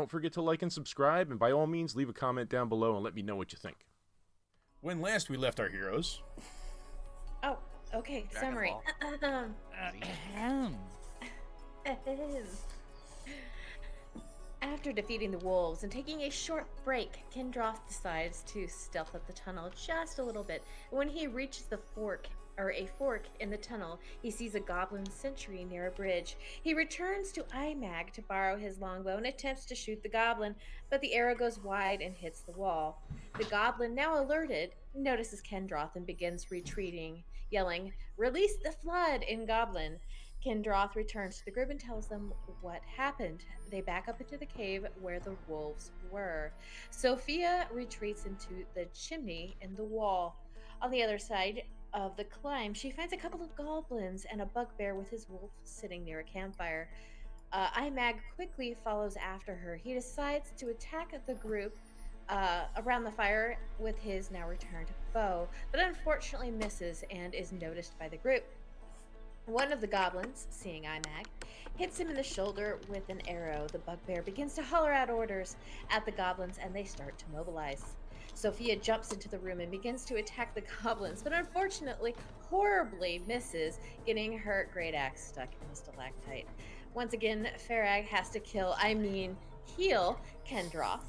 don't forget to like and subscribe, and by all means, leave a comment down below and let me know what you think. When last we left our heroes... Oh, okay, summary. After defeating the wolves and taking a short break, Kendroth decides to stealth up the tunnel just a little bit. When he reaches a fork in the tunnel, he sees a goblin sentry near a bridge. He returns to Imag to borrow his longbow and attempts to shoot the goblin, but the arrow goes wide and hits the wall. The goblin, now alerted, notices Kendroth and begins retreating, yelling, "Release the flood!" in Goblin. Kendroth returns to the group and tells them what happened. They back up into the cave where the wolves were. Sophia retreats into the chimney in the wall. On the other side of the climb, she finds a couple of goblins and a bugbear with his wolf sitting near a campfire. Imag quickly follows after her. He decides to attack the group around the fire with his now returned bow, but unfortunately misses and is noticed by the group. One of the goblins, seeing Imag, hits him in the shoulder with an arrow. The bugbear begins to holler out orders at the goblins, and they start to mobilize. Sophia jumps into the room and begins to attack the goblins, but unfortunately horribly misses, getting her great axe stuck in a stalactite. Once again, Farag has to heal Kendroth.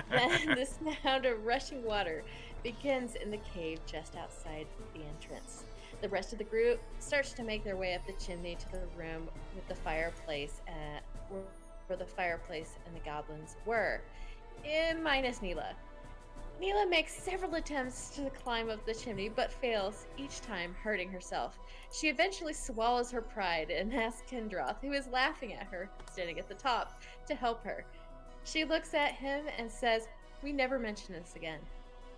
Then the sound of rushing water begins in the cave just outside the entrance. The rest of the group starts to make their way up the chimney to the room with the fireplace, where the fireplace and the goblins were, minus Neela. Neela makes several attempts to climb up the chimney, but fails, each time hurting herself. She eventually swallows her pride and asks Kendroth, who is laughing at her, standing at the top, to help her. She looks at him and says, "We never mention this again."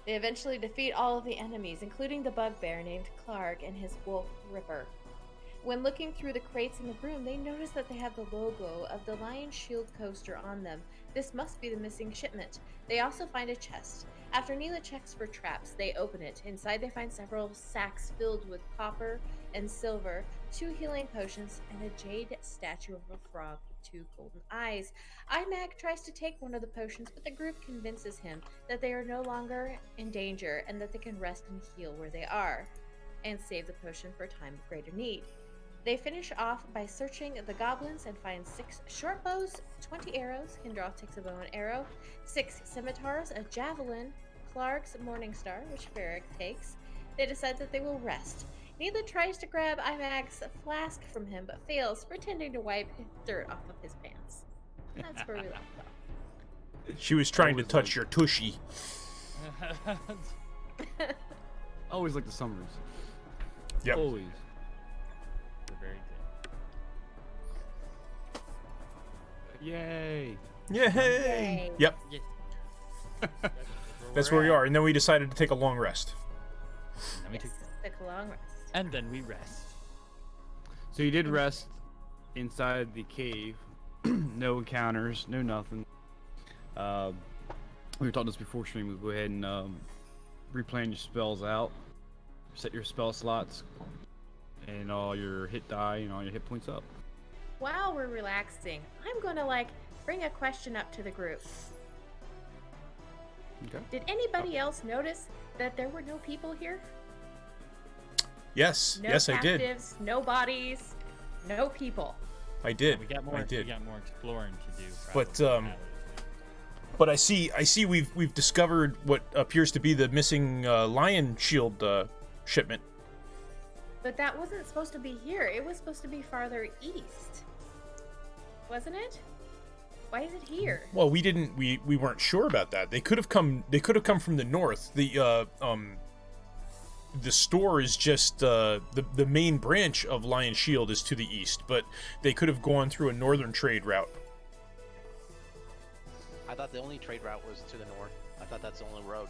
They eventually defeat all of the enemies, including the bugbear named Clark and his wolf Ripper. When looking through the crates in the room, they notice that they have the logo of the Lion Shield coaster on them. This must be the missing shipment. They also find a chest. After Neela checks for traps, they open it. Inside they find several sacks filled with copper and silver, 2 healing potions, and a jade statue of a frog with 2 golden eyes. Imag tries to take one of the potions, but the group convinces him that they are no longer in danger and that they can rest and heal where they are, and save the potion for a time of greater need. They finish off by searching the goblins and find 6 short bows, 20 arrows. Kendroth takes a bow and arrow, 6 scimitars, a javelin, Clark's Morningstar, which Farag takes. They decide that they will rest. Neela tries to grab Imag's flask from him, but fails, pretending to wipe dirt off of his pants. That's where we left off. She was trying to touch your tushy. Always like the summaries. Yep. Always. They're very good. Yay. Yay! Yep, Yes. that's where we are. And then we decided to take a long rest. And we Yes, took a long rest. and then we rest. So you did rest inside the cave. No encounters, no nothing. We were talking this before stream. We'll go ahead and replan your spells out. Set your spell slots and all your hit die and all your hit points up. While we're relaxing, I'm gonna bring a question up to the group. Okay. Did anybody else notice that there were no people here? Yes, No yes, I did. captives, no bodies, no people. I did. We got more. I did. We got more exploring to do. But, probably. But I see we've discovered what appears to be the missing lion shield shipment. But that wasn't supposed to be here. It was supposed to be farther east. Wasn't it? Why is it here? Well, we weren't sure about that. They could have come from the north. The store is just the main branch of Lion Shield is to the east, but they could have gone through a northern trade route. I thought the only trade route was to the north. I thought that's the only road.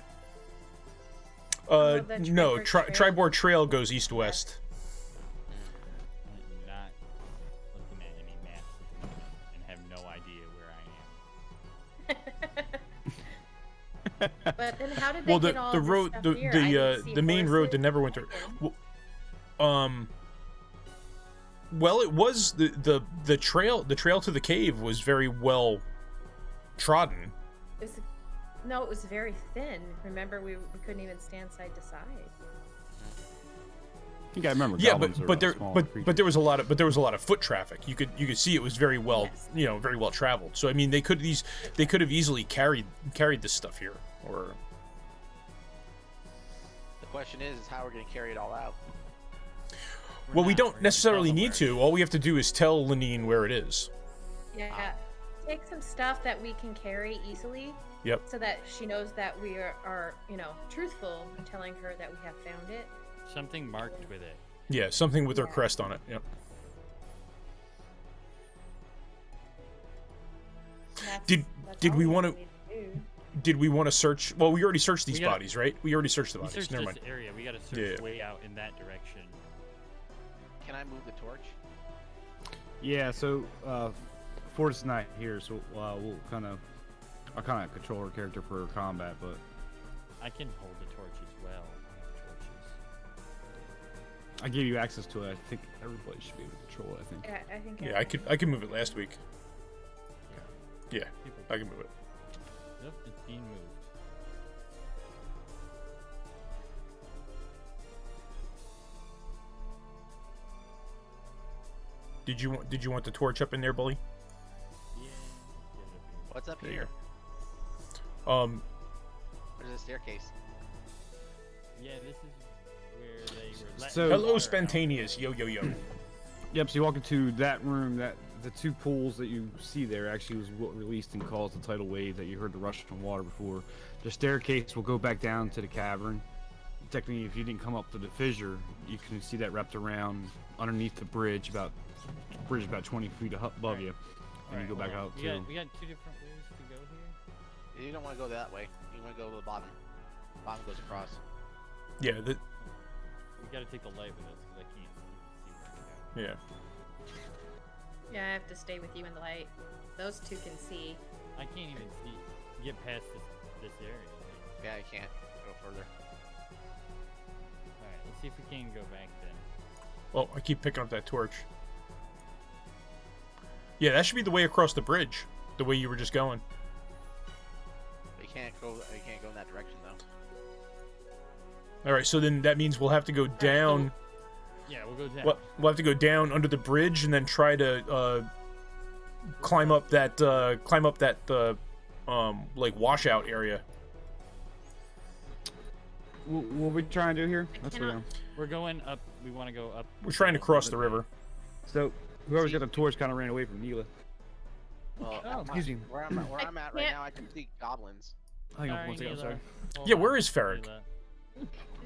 The No, Tribord Trail. Tribord Trail goes east-west. I'm not looking at any maps at the moment and have no idea where I am. But then how did they Well, get all the this road, stuff here? I didn't see the main road that horses. Neverwinter. Well, it was the trail to the cave was very well trodden. It was, no, it was very thin. Remember, we couldn't even stand side to side. You gotta remember. Yeah, goblins are but smaller creatures. there was a lot of foot traffic. You could see it was very well very well traveled. So I mean they could have easily carried this stuff here. Or The question is how we're gonna carry it all out. well, we We're don't gonna necessarily tell them need where it to. All we have to do is tell Lenine where it is. Yeah. Take some stuff that we can carry easily. Yep. So that she knows that we are truthful in telling her that we have found it. Something marked with it. Yeah, something with her crest on it. Yep. Did we want to? Did we want to search? Well, we already searched these bodies, right? We already searched the We bodies. searched Never this mind. area. We gotta search Yeah. way out in that direction. Can I move the torch? Yeah, so Fort's not here, so we'll I'll kind of control her character for combat, but I can hold the torch as well. I have torches. I gave you access to it. I think everybody should be able to control it. I think. Yeah, I think. Yeah, I could move it last week. Yeah, People. I can move it. Yep, it's being moved. Did you want the torch up in there, Bully? Yeah. What's up There you here? There's a staircase. Yeah, this is where they were. letting So- the Hello, water out. Spontaneous. Yo, yo, yo. Yep. So you walk into that room. That the two pools that you see there actually was what released and caused the tidal wave that you heard the rush from water before. The staircase will go back down to the cavern. Technically, if you didn't come up to the fissure, you can see that wrapped around underneath the bridge, about 20 feet above you, and you Alright, go back hold on. out We too. got two different ways to go here. You don't want to go that way. You want to go to the bottom. Bottom goes across. Yeah, We gotta take the light with us because I can't see where we're going. yeah. Yeah, I have to stay with you in the light. Those two can see. I can't even see get past this area. Yeah, I can't go further. Alright, let's see if we can go back then. Oh, I keep picking up that torch. Yeah, that should be the way across the bridge. The way you were just going. You can't go in that direction though. All right, so then that means we'll have to go down. Yeah, we'll go down. We'll have to go down under the bridge and then try to climb up that like washout area. What we trying to do here? Let's go. cannot- We're going up. We want to go up. We're trying to cross the river. So whoever's got the torch kind of ran away from Neela. Well, Oh, excuse me. Where I'm at right can't- now, I can see goblins. Hang on Sorry, one second. I'm Neela. sorry. Hold Yeah, on, where is Ferric? Neela.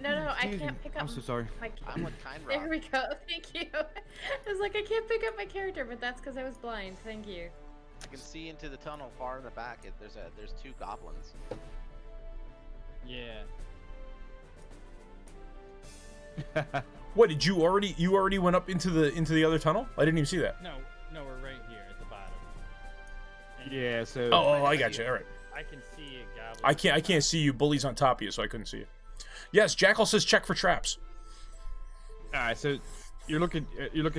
No, I Excuse can't me. pick up. I'm so sorry. My I'm with Kind There Rock. we go. Thank you. I was like, I can't pick up my character, but that's because I was blind. Thank you. I can see into the tunnel far in the back. There's two goblins. Yeah. What did you already went up into the other tunnel? I didn't even see that. No, we're right here at the bottom. And Yeah. So. Oh, I got you. All right. I can see a goblin. I can't see you. Bully's on top of you, so I couldn't see you. Yes, Jackal says check for traps. All right. So you're looking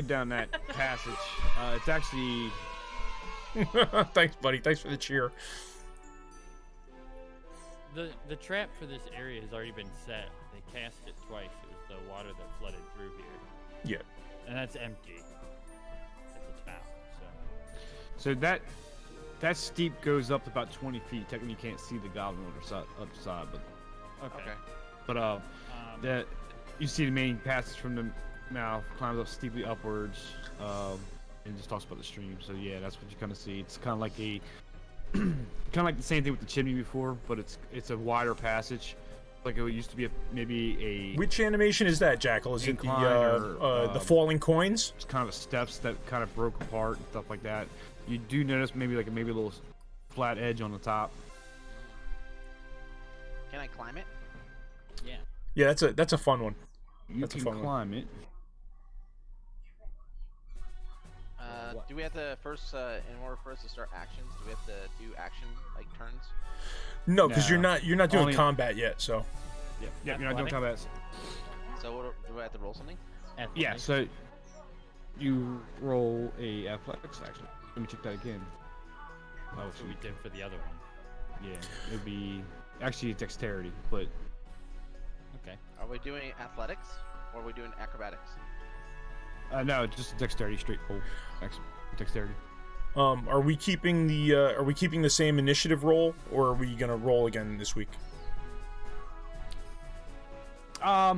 down that passage. It's actually. Thanks, buddy. Thanks for the cheer. The trap for this area has already been set. They cast it twice. It was the water that flooded through here. Yeah. And that's empty. It's a town, so. So that steep goes up about 20 feet. Technically, you can't see the goblin on the side, but Okay. that you see the main passage from the mouth climbs up steeply upwards, and just talks about the stream. So yeah, that's what you kind of see. It's kind of like the same thing with the chimney before, but it's a wider passage. Like it used to be maybe a Which animation is that, Jackal? Is it Incline the falling coins? it's kind of steps that kind of broke apart and stuff like that. You do notice maybe a little flat edge on the top. Can I climb it? Yeah. Yeah, that's a fun one. You That's a can fun one. climb it. Do we have to first, in order for us to start actions, do we have to do action like turns? No, because No. you're not doing Only- combat yet. So Yep, you're not doing combat. So do I have to roll something? Yeah, so you roll a athletics action. Let me check that again. Oh, That's what we did for the other one. yeah. It'd be actually dexterity, but Okay. Are we doing athletics or are we doing acrobatics? no, just dexterity, straight pull. Dexterity. Are we keeping the same initiative roll, or are we gonna roll again this week? It's up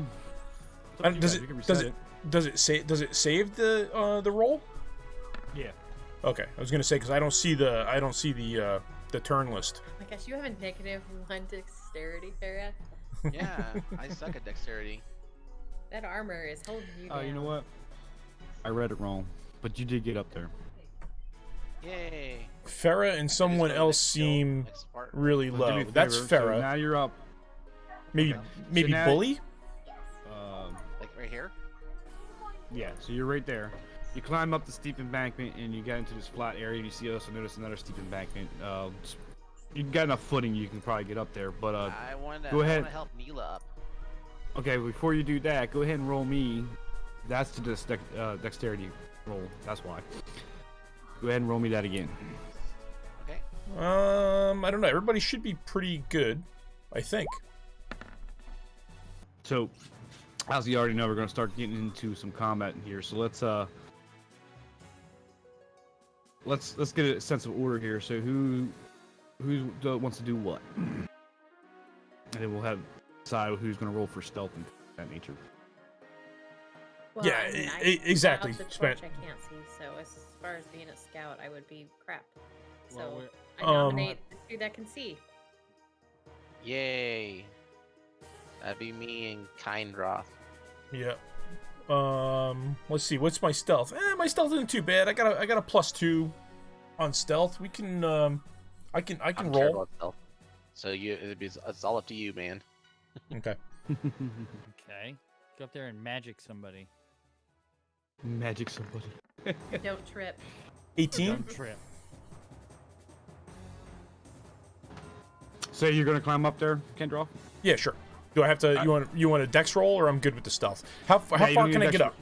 to you Does guys. You can it reset does it save the roll? Yeah. Okay, I was gonna say because I don't see the turn list. Oh my gosh, you have a -1 dexterity, Farah. Yeah, I suck at dexterity. That armor is holding you Oh, down. you know what? I read it wrong, but you did get up there. Yay. Farah and someone Just go else next skill, seem next part. really Well, do me low. a That's favor, so Farah. now you're up. Maybe Okay. maybe So now- Bully. Like right here? Yeah, so you're right there. You climb up the steep embankment and you get into this flat area and you see also notice another steep embankment. You got enough footing you can probably get up there, but I want go ahead. to help Neela up. okay, before you do that, go ahead and roll me. That's to this dexterity roll. That's why. Go ahead and roll me that again. Okay. I don't know. Everybody should be pretty good, I think. So, as you already know, we're gonna start getting into some combat in here. So let's get a sense of order here. So who wants to do what, and then we'll have decide who's gonna roll for stealth and that nature. Well, Yeah, I mean, exactly. Without the Spent- torch, I can't see, so as far as being a scout, I would be crap. So Well, we're- I nominate the two that can see. Yay. That'd be me and Kindroth. Yeah. Let's see. What's my stealth? My stealth isn't too bad. I got a +2 on stealth. We can I can I'm terrible roll. at stealth. So it's all up to you, man. Okay. Okay. Go up there and magic somebody. Magic somebody. Don't trip. 18. Don't trip. So you're gonna climb up there, Kendra? Yeah, sure. Do I have to? You want a dex roll, or I'm good with the stealth? How you far don't need can a I dex get up?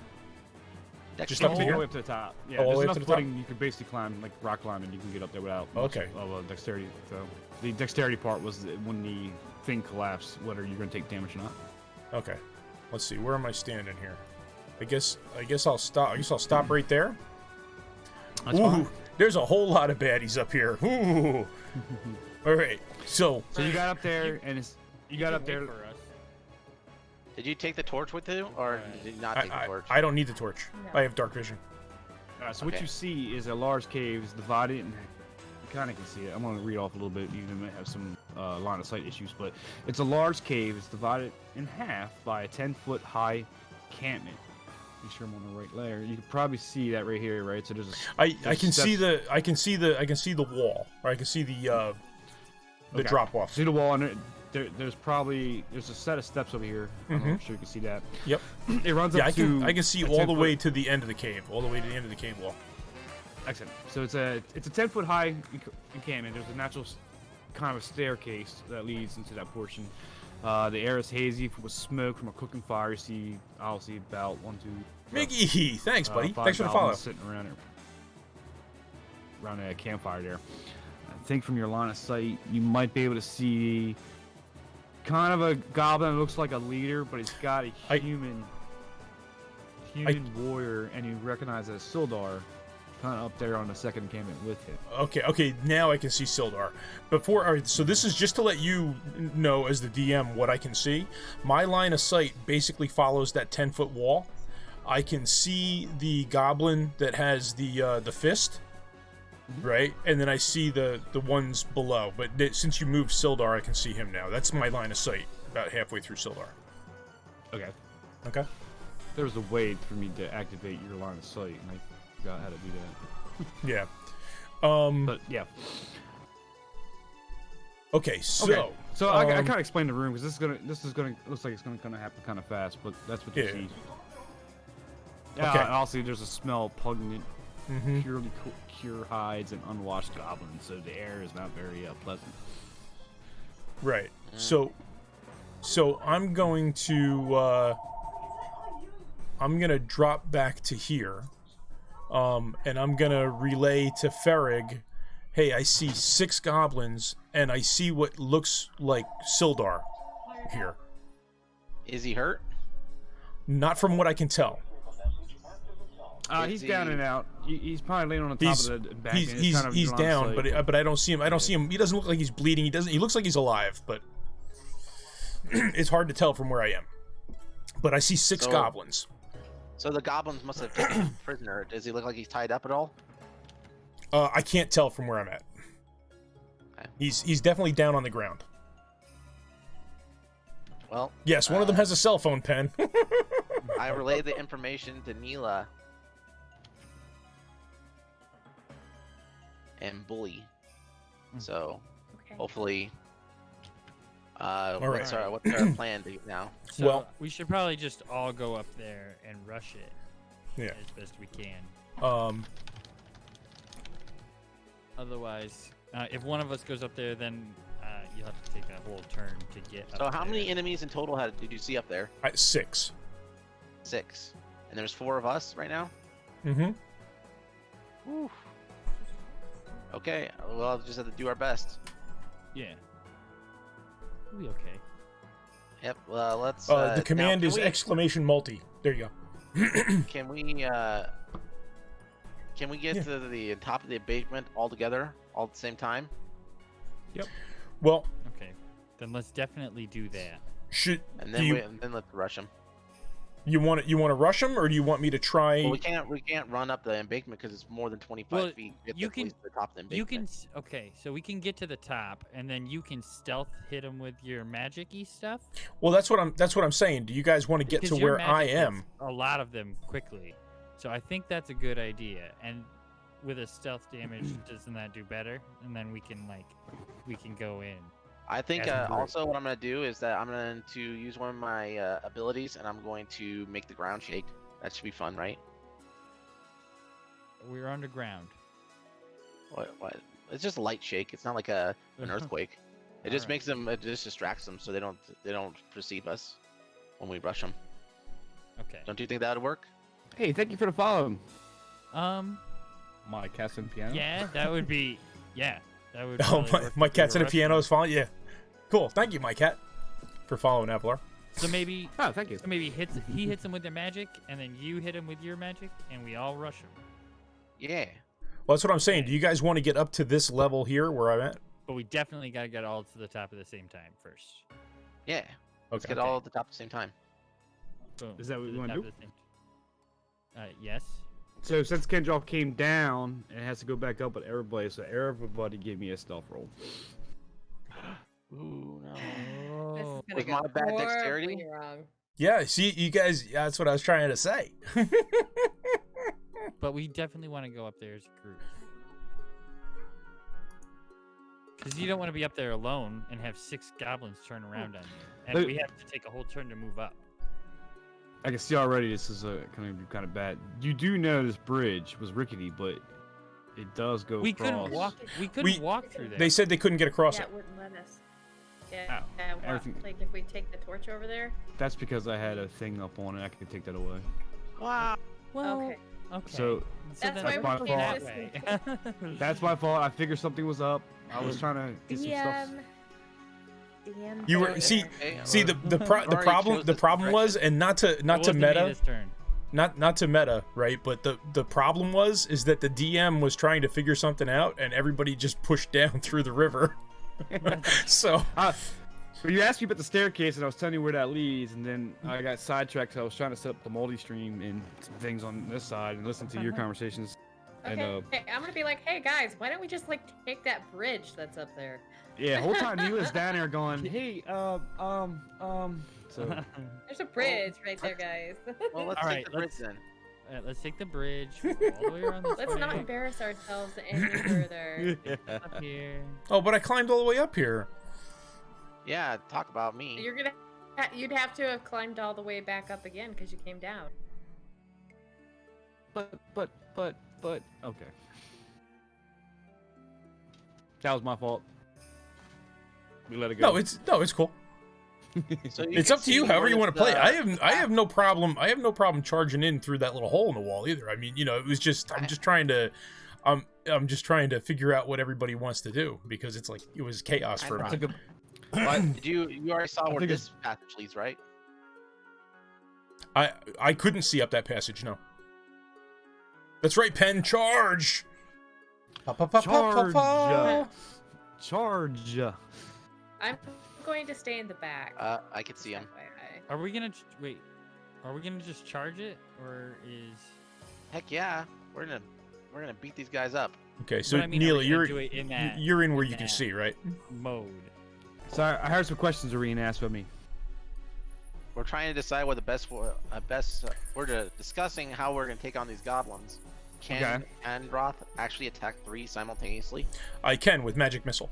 Dex Just up All to the here? way up to the top. Yeah, Oh, all the there's way up enough to the top? footing you can basically climb, like rock climbing. You can get up there without much Okay. of a dexterity. So the dexterity part was when the thing collapsed, whether you're gonna take damage or not. Okay. Let's see. Where am I standing here? I guess I'll stop. I guess I'll stop right there. That's Ooh, fine. there's a whole lot of baddies up here. Ooh. All right. So So you got up there, and you got up there. For us. Did you take the torch with you, or did you not take the torch? I don't need the torch. No. I have dark vision. So what Okay. you see is a large cave. It's divided, and you kind of can see it. I'm gonna read off a little bit. You might have some line of sight issues, but it's a large cave. It's divided in half by a 10-foot high encampment. Make sure I'm on the right layer. You can probably see that right here, right? So there's a I can see steps. the wall, or I can see the Okay. drop off. See the wall, and there's a set of steps over here. I'm sure you can see that. Yep. It runs Yeah, up to. I can see a all the 10-foot way to the end of the cave, all the way to the end of the cave wall. Excellent. So it's a 10-foot high encampment. There's a natural kind of a staircase that leads into that portion. The air is hazy with smoke from a cooking fire. You see, I'll see about 1, 2. Miggy, thanks, buddy. 5 Thanks for the follow. goblins sitting around a campfire there. I think from your line of sight, you might be able to see kind of a goblin that looks like a leader, but he's got a human warrior, and you recognize that it's Sildar, kind of up there on the second encampment with him. Okay, now I can see Sildar. All right, so this is just to let you know as the DM what I can see. My line of sight basically follows that 10-foot wall. I can see the goblin that has the fist, right? And then I see the ones below. But since you moved Sildar, I can see him now. That's my line of sight, about halfway through Sildar. Okay. Okay. There was a way for me to activate your line of sight, and I forgot how to do that. Yeah. But yeah. Okay, so Okay. So I kind um, of explained the room because this is gonna looks like it's gonna happen kind of fast, but that's what you Yeah. see. Yeah. Okay. And also, there's a smell of pungent, mhm. purely cure hides and unwashed goblins, so the air is not very pleasant. Right. So I'm going to drop back to here, and I'm gonna relay to Ferrig hey, I see 6 goblins, and I see what looks like Sildar here. Is he hurt? Not from what I can tell. He's down and out. He's probably laying on the top of the bank. He's down, but I don't see him. I don't see him. He doesn't look like he's bleeding. He looks like he's alive, but it's hard to tell from where I am. But I see 6 goblins. So the goblins must have taken him prisoner. Does he look like he's tied up at all? I can't tell from where I'm at. Okay. He's definitely down on the ground. Well. Yes, one of them has a cell phone pen. I relayed the information to Neela and Bully. So hopefully, what's our plan now? So well, we should probably just all go up there and rush it. Yeah. As best we can. Otherwise, if one of us goes up there, then you'll have to take a whole turn to get up So how there. many enemies in total did you see up there? 6. 6. And there's 4 of us right now? Mm-hmm. Whew. Okay, well, I'll just have to do our best. Yeah. We'll be okay. Yep, well, let's... the command now, is exclamation multi. There you go. Can we get to the top of the embankment all together, all at the same time? Yep. Well... Okay, then let's definitely do that. And then let's rush them. You want to rush them, or do you want me to try? Well, we can't run up the embankment because it's more than 25 feet. To get to the top of the embankment. Okay, so we can get to the top, and then you can stealth hit them with your magic-y stuff. Well, that's what I'm saying. Do you guys want to get to where I am? A lot of them quickly, so I think that's a good idea. And with a stealth damage, doesn't that do better? And then we can go in. I think also what I'm going to do is that I'm going to use one of my abilities, and I'm going to make the ground shake. That should be fun, right? We're underground. What? It's just a light shake. It's not like an earthquake. It just makes them. It just distracts them so they don't perceive us when we rush them. Okay. Don't you think that would work? Hey, thank you for the follow. My cat's in piano. Yeah, that would be. Yeah, that would. Oh, my cat's in a piano is following. Yeah. Cool. Thank you, my cat, for following Evlar. So maybe. Oh, thank you. So maybe he hits him with their magic, and then you hit him with your magic, and we all rush him. Yeah. Well, that's what I'm saying. Do you guys want to get up to this level here where I'm at? But we definitely got to get all to the top at the same time first. Yeah. Let's get all at the top at the same time. Boom. Is that what we want to do? Yes. So since Kendall came down, it has to go back up with everybody. So everybody give me a stealth roll. Ooh, no. This is Was my bad dexterity? wrong. Yeah. See, you guys. That's what I was trying to say. But we definitely want to go up there as a group. Because you don't want to be up there alone and have 6 goblins turn around on you. And we have to take a whole turn to move up. I can see already this is going to be kind of bad. You do know this bridge was rickety, but it does go We across. couldn't walk. We couldn't walk through there. They said they couldn't get across Yeah, it. it wouldn't let us. Oh, Yeah, everything- like if we take the torch over there. That's because I had a thing up on it. I could take that away. Wow. Well, Okay. Okay. So That's then why we go can't that way. that's my fault. I figured something was up. I was trying to get some stuff. DM. You were see the problem was, and not It to wasn't me meta. this turn. Not to meta, right? But the problem is that the DM was trying to figure something out, and everybody just pushed down through the river. So you asked me about the staircase, and I was telling you where that leads, and then I got sidetracked. So I was trying to set up the multi-stream and some things on this side and listen to your conversations. Okay, And hey, I'm gonna be like, hey guys, why don't we just like take that bridge that's up there? yeah, the whole time you was down there going, hey, So There's a bridge right there, guys. Well, let's All take right, the bridge then. Let's take the bridge all the way around this Let's way. not embarrass ourselves any further. Up here. oh, but I climbed all the way up here. Yeah, talk about me. You're gonna, you'd have to have climbed all the way back up again because you came down. but okay. That was my fault. We let it go. No, it's cool. So It's can up to you, see however where you want to it's, play. I have no problem. I have no problem charging in through that little hole in the wall either. I mean, it was just I'm just trying to. I'm just trying to figure out what everybody wants to do because it's like it was chaos for a That's a minute. Did you already saw where think this passage leads, right? I couldn't see up that passage. No. That's right, Pen. Charge. Pa, pa, pa, pa, pa, pa. Charge! I'm going to stay in the back. I can see him. FYI. Are we gonna wait? Are we gonna just charge it, or is? Heck yeah, we're gonna beat these guys up. Okay, so But I mean, are we Neela, gonna do it in that you're in where in you can that see, right? mode? So I heard some questions Arena asked about me. We're trying to decide what the best we're discussing how we're gonna take on these goblins. Can Androth actually attack 3 simultaneously? I can with magic missile.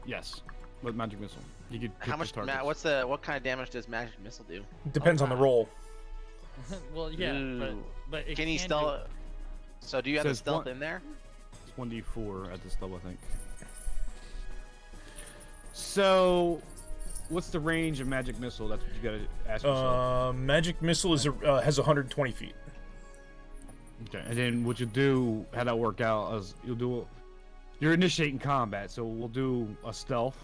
Yes, with magic missile. You could pick How much? your targets. What kind of damage does magic missile do? Depends on the roll. Well, yeah, Ooh. but it Can he do- stealth? So do you have the Says stealth one- in there? It's 1d4 at this level, I think. So, what's the range of magic missile? That's what you gotta ask yourself. Magic missile is has 120 feet. Okay, and then what you do, how that work out is you're initiating combat, so we'll do a stealth,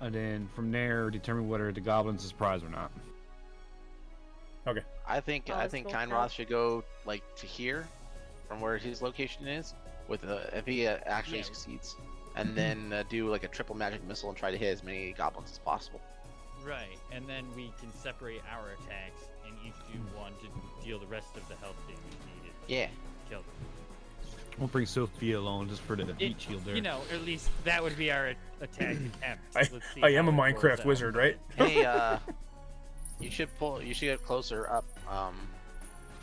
and then from there determine whether the goblin's a surprise or not. Okay. I think Oh, let's go Kindroth should go like to here, from where his location is, with if he actually Yeah. succeeds, and then do like a triple magic missile and try to hit as many goblins as possible. Right, and then we can separate our attacks and each do one to deal the rest of the health damage needed. Yeah. To kill them. We'll bring Sophia along just for the heat shield there. You know, at least that would be our attack attempt. I Let's see I am a how it rolls Minecraft out. wizard, right? Hey, you should get closer up,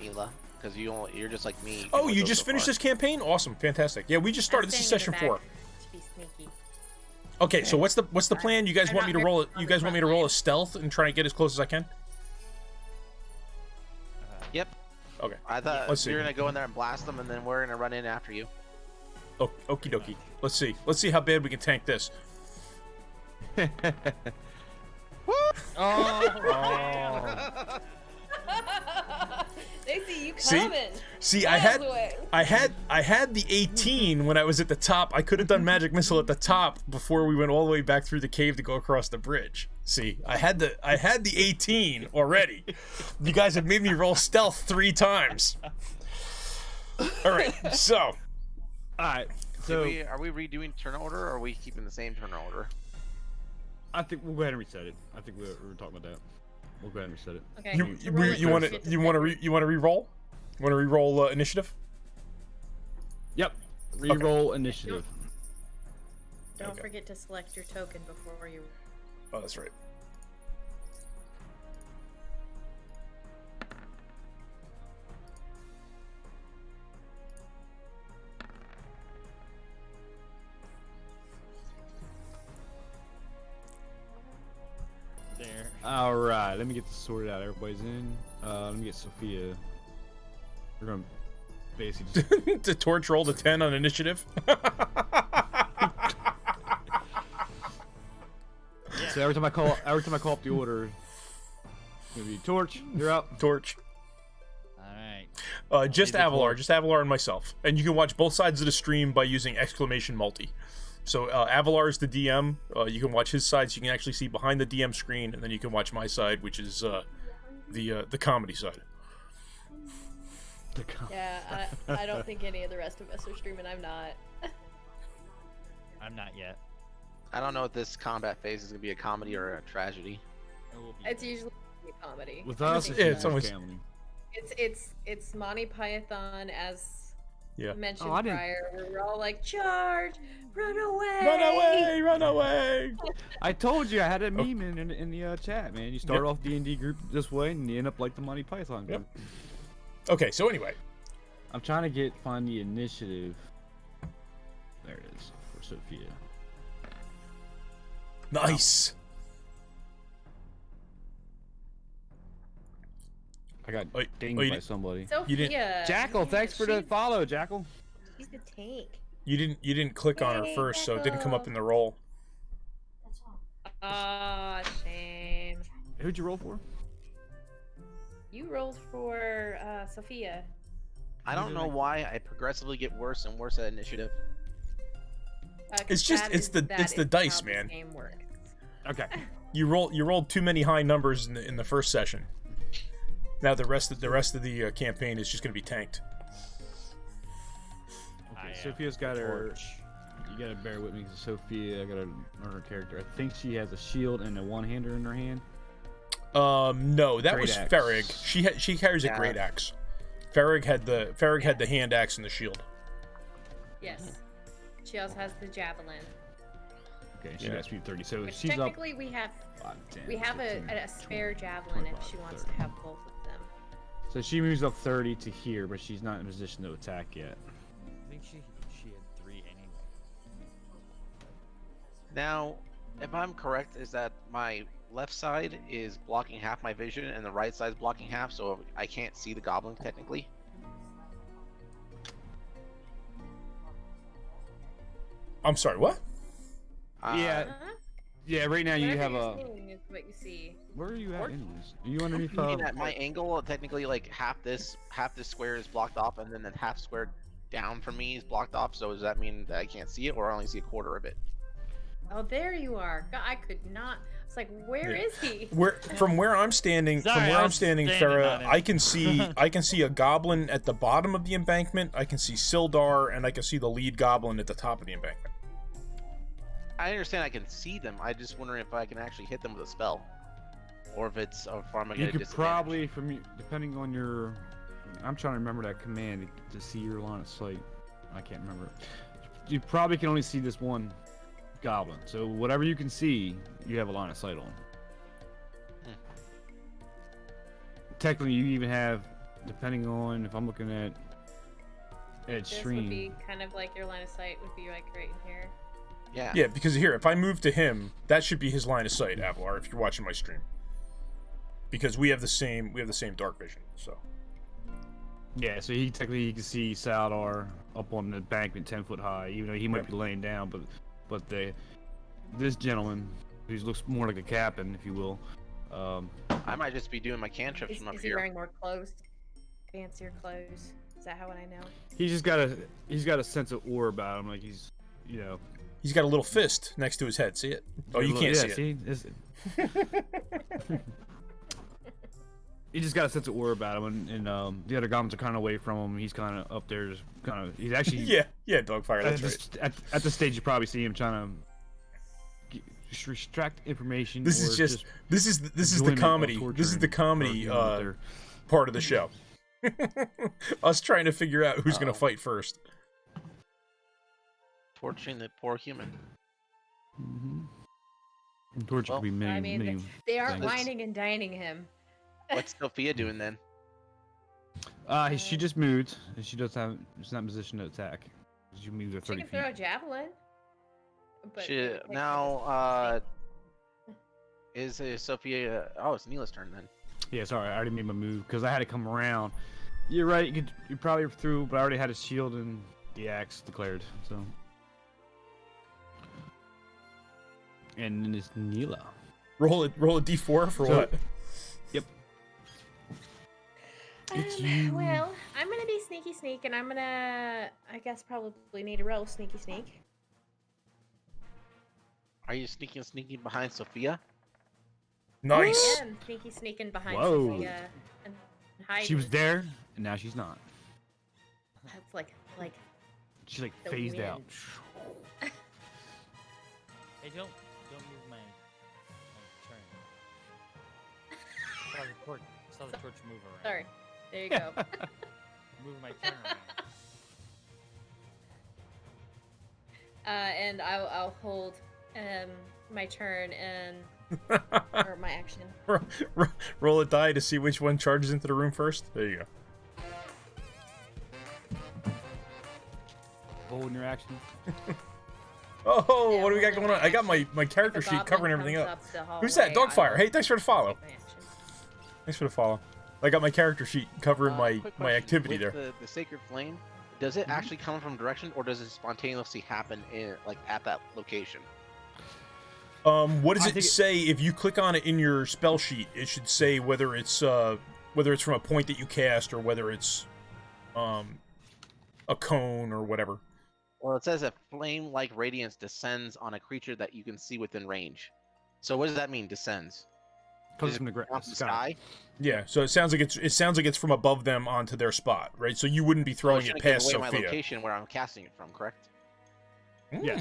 Hila, because you're just like me. Oh, you just finished this campaign? Awesome, fantastic. Yeah, we just started. I'm This is staying in session the 4. back To be sneaky. Okay, so what's the plan? You guys I'm want me not to roll? very You guys want me to front roll line. a stealth and try and get as close as I can? Yep. Okay. I thought Let's see. you're gonna go in there and blast them, and then we're gonna run in after you. Oh, okie dokie. Let's see. Let's see how bad we can tank this. Oh, They see you See? coming. See, Miles away. I had the 18 when I was at the top. I could have done magic missile at the top before we went all the way back through the cave to go across the bridge. See, I had the 18 already. You guys have made me roll stealth 3 times. All right, so All right, so Are we redoing turn order, or are we keeping the same turn order? I think we'll go ahead and reset it. I think we were talking about that. We'll go ahead and reset it. Okay. you so roll it you want first. to re-roll? You want to re-roll initiative? Yep. Reroll initiative. Don't Okay. forget to select your token before you. Oh, that's right. there. All right, let me get this sorted out. Everybody's in. Let me get Sophia. We're gonna basically just The torch rolled a 10 on initiative. so every time I call up the order, it's gonna be Torch. You're up. Torch. All right. Just Leave it Avalar, for- just Avalar and myself. And you can watch both sides of the stream by using exclamation multi. So Avalar is the DM. You can watch his side, so you can actually see behind the DM screen, and then you can watch my side, which is the comedy side. Yeah, I don't think any of the rest of us are streaming. I'm not. I'm not yet. I don't know if this combat phase is gonna be a comedy or a tragedy. It will be. It's usually a comedy. With us, Yeah, it's usually always- family. It's Monty Python as Yeah. mentioned Oh, I didn't- prior. Where we're all like, charge, run away, Run away! Run away! I told you I had a meme in the chat, man. You start Yep. off D&D group this way, and you end up like the Monty Python group. Okay, so anyway. I'm trying to find the initiative. There it is for Sophia. Nice! I got Wait, dinged oh, you by did- somebody. Sophia. didn't- Jackal, thanks for the she's- follow, Jackal. She's the tank. You didn't click on her Hey, first, so it didn't come up in the roll. Ah, shame. Who'd you roll for? You rolled for Sophia. I don't know why I progressively get worse and worse at initiative. It's just it's the dice, man. Game works. Okay. You rolled too many high numbers in the first session. Now the rest of the campaign is just going to be tanked. Okay, Sophia's got her. You gotta bear with me, 'cause Sophia, I gotta learn her character. I think she has a shield and a one-hander in her hand. No, that Great was axe. Ferrig. She carries a great axe. Ferrig had the hand axe and the shield. Yes. She also has the javelin. Okay, she got speed 30, so Which she's up. technically we have 10, we have 15, a spare 20, javelin if 25, she wants 30. to have both of them. So she moves up 30 to here, but she's not in a position to attack yet. I think she had 3 anyway. Now, if I'm correct, is that my left side is blocking half my vision and the right side is blocking half, so I can't see the goblin technically? I'm sorry, what? Yeah. Uh-huh. Yeah, right now you Whatever have you're a. seeing is what you see. Where are you at anyways? Are you underneath You mean at my angle, technically, like half this square is blocked off, and then the half square down from me is blocked off. So does that mean that I can't see it, or I only see a quarter of it? Oh, there you are. God, I could not. It's like, where is he? From where I'm standing, Sorry, I was standing Farah, on him. I can see a goblin at the bottom of the embankment. I can see Sildar, and I can see the lead goblin at the top of the embankment. I understand I can see them. I just wondering if I can actually hit them with a spell, or if it's or if I'm gonna You get a could disadvantage. probably, depending on your. I'm trying to remember that command to see your line of sight. I can't remember it. You probably can only see this one goblin. So whatever you can see, you have a line of sight on. Technically, you even have, depending on if I'm looking at This stream. would be kind of like your line of sight would be like right in here. Yeah. Yeah, because here, if I move to him, that should be his line of sight, Avalar, if you're watching my stream. Because we have the same dark vision, so. Yeah, so he technically can see Saldar up on the embankment 10 foot high, even though he might be laying down, but this gentleman, who looks more like a captain, if you will, I might just be doing my cantrips from up Is he here. wearing more clothes? Fancier clothes? Is that how I know? he's got a sense of awe about him, like he's, you know. He's got a little fist next to his head, see it? Oh, you can't see it. He just got a sense of awe about him, and the other goblins are kind of away from him. He's kind of up there, he's actually Yeah, Dogfire, that's right. At the stage, you probably see him trying to extract information. This is the comedy. This is the comedy part of the show. Us trying to figure out who's gonna fight first. Torturing the poor human. Mm-hmm. Torture could be many. I mean, many they aren't things. whining and dining him. What's Sophia doing then? She just moved, and she's not in a position to attack. She moved her She 30 can feet. throw a javelin. But She it would take now is Sophia? Oh, it's Neela's turn then. Yeah, sorry, I already made my move because I had to come around. You're right. You probably threw, but I already had a shield and the axe declared. So, and then it's Neela. Roll a d4 for So- what? Yep. It's you. Well, I'm gonna be sneaky sneak, and I'm gonna, I guess, probably need to roll sneaky sneak. Are you sneaking behind Sophia? Nice. And sneaky sneaking behind Whoa. Sophia and hiding. She was there, and now she's not. That's like She's like The phased out. wind. Hey, don't move my turn. Saw the torch move around. sorry. There you go. Move my turn around. And I'll hold my turn and or my action. Roll a die to see which one charges into the room first. There you go. Holding your action. Oh, Yeah, what do we got well, going on? I got my character If a sheet goblin covering everything comes up. the Who's that? hallway, I Dogfire. will Hey, thanks for the follow. take my action. Thanks for the follow. I got my character sheet covering my Quick my question. activity With there. The sacred flame, does it actually come from direction, or does it spontaneously happen in at that location? What does I it think say if you click on it in your spell sheet? It should say whether it's from a point that you cast or whether it's a cone or whatever. Well, it says a flame-like radiance descends on a creature that you can see within range. So what does that mean? Descends? Comes Is it from the off the sky. sky? Yeah, so it sounds like it's from above them onto their spot, right? So you wouldn't be So throwing it shouldn't give past away my Sophia. location where I'm casting it from, correct? Yes.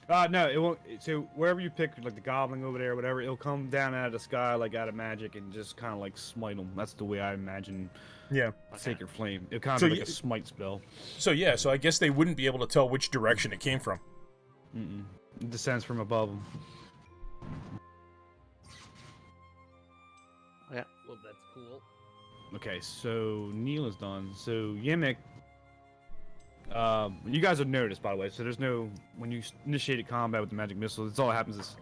No, it won't. So wherever you pick, like the goblin over there, or whatever, it'll come down out of the sky, like out of magic, and just kind of like smite them. That's the way I imagine Yeah. Sacred Flame. It kind of So like you- a smite spell. So yeah, so I guess they wouldn't be able to tell which direction it came from. It descends from above them. Well, that's cool. Okay, so Neil is done. So Yimmick, you guys have noticed, by the way. So there's no when you initiated combat with the magic missile. It's all that happens is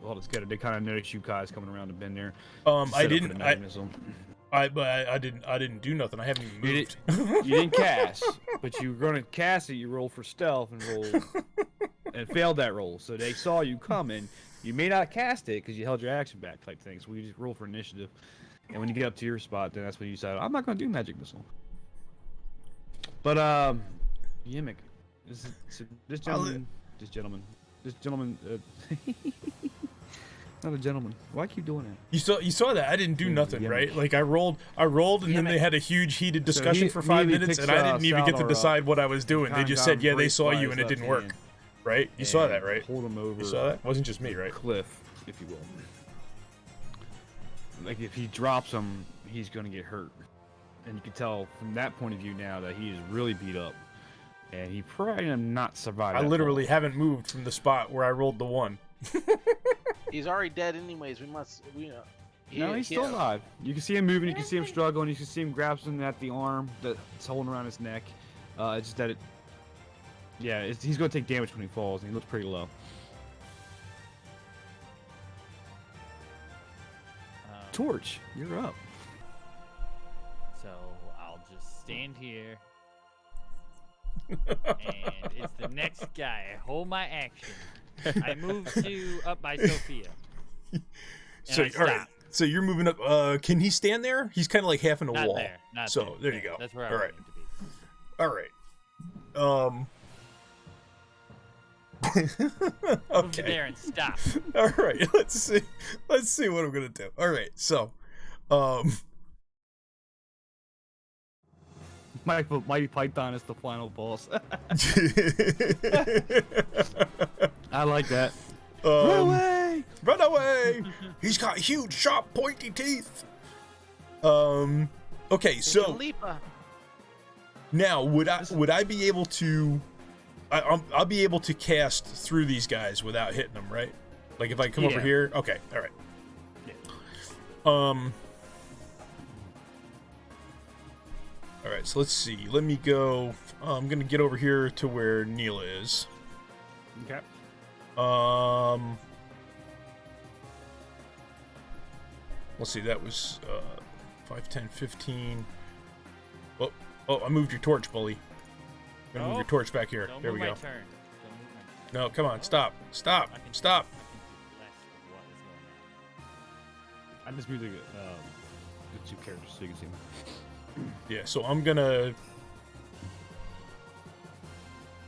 well, it's good. They kind of notice you guys coming around the bend there. I didn't. I didn't do nothing. I haven't even You moved. You didn't cast, but you were going to cast it. You roll for stealth and roll and failed that roll. So they saw you coming. You may not cast it because you held your action back, type thing. So we just roll for initiative. And when you get up to your spot, then that's when you decide, I'm not going to do magic missile. But Yimmick, this gentleman, not a gentleman. Why keep doing that? You saw that. I didn't do nothing, Yimmick. right? Like I rolled, and then they had a huge heated discussion he for 5 immediately minutes, picks, and I didn't even get to Saldar decide up. what I was doing. They Kinda just got said, him yeah, they braced saw by you his and it left didn't work, hand right? You saw and that, right? Pulled him over. You saw that? It wasn't just me, right? Cliff, if you will. Like if he drops him, he's gonna get hurt, and you can tell from that point of view now that he is really beat up, and he probably gonna not survive. I that literally fall. haven't moved from the spot where I rolled the 1. He's already dead anyways. No, he's still alive. You can see him moving. You can see him struggling. You can see him grasping at the arm that's holding around his neck. It's just that it. Yeah, he's gonna take damage when he falls, and he looks pretty low. Torch, you're up. So I'll just stand here. And it's the next guy. I hold my action. I move to up by Sophia. So I all right. stop. So you're moving up. Can he stand there? He's kind of like half in the Not wall. there. Not So there you there. go. That's where I All want right. him to be. All right. Move to Okay. there and stop. All right. Let's see what I'm gonna do. All right. So, Mighty Python is the final boss. I like that. Run away! Run away! He's got huge, sharp, pointy teeth. Okay. So now, would I be able to? I'll be able to cast through these guys without hitting them, right? Like if I come over Yeah. here. Okay. All right. All right. So let's see. Let me go. I'm gonna get over here to where Neela is. Okay. 5, 10, 15. Oh, I moved your torch, bully. I'm gonna move your torch back here. Don't There move we my go. turn. Don't move my turn. No, come on, stop. I can see less of what is going on. I just moved the two characters so you can see them. Yeah, so I'm gonna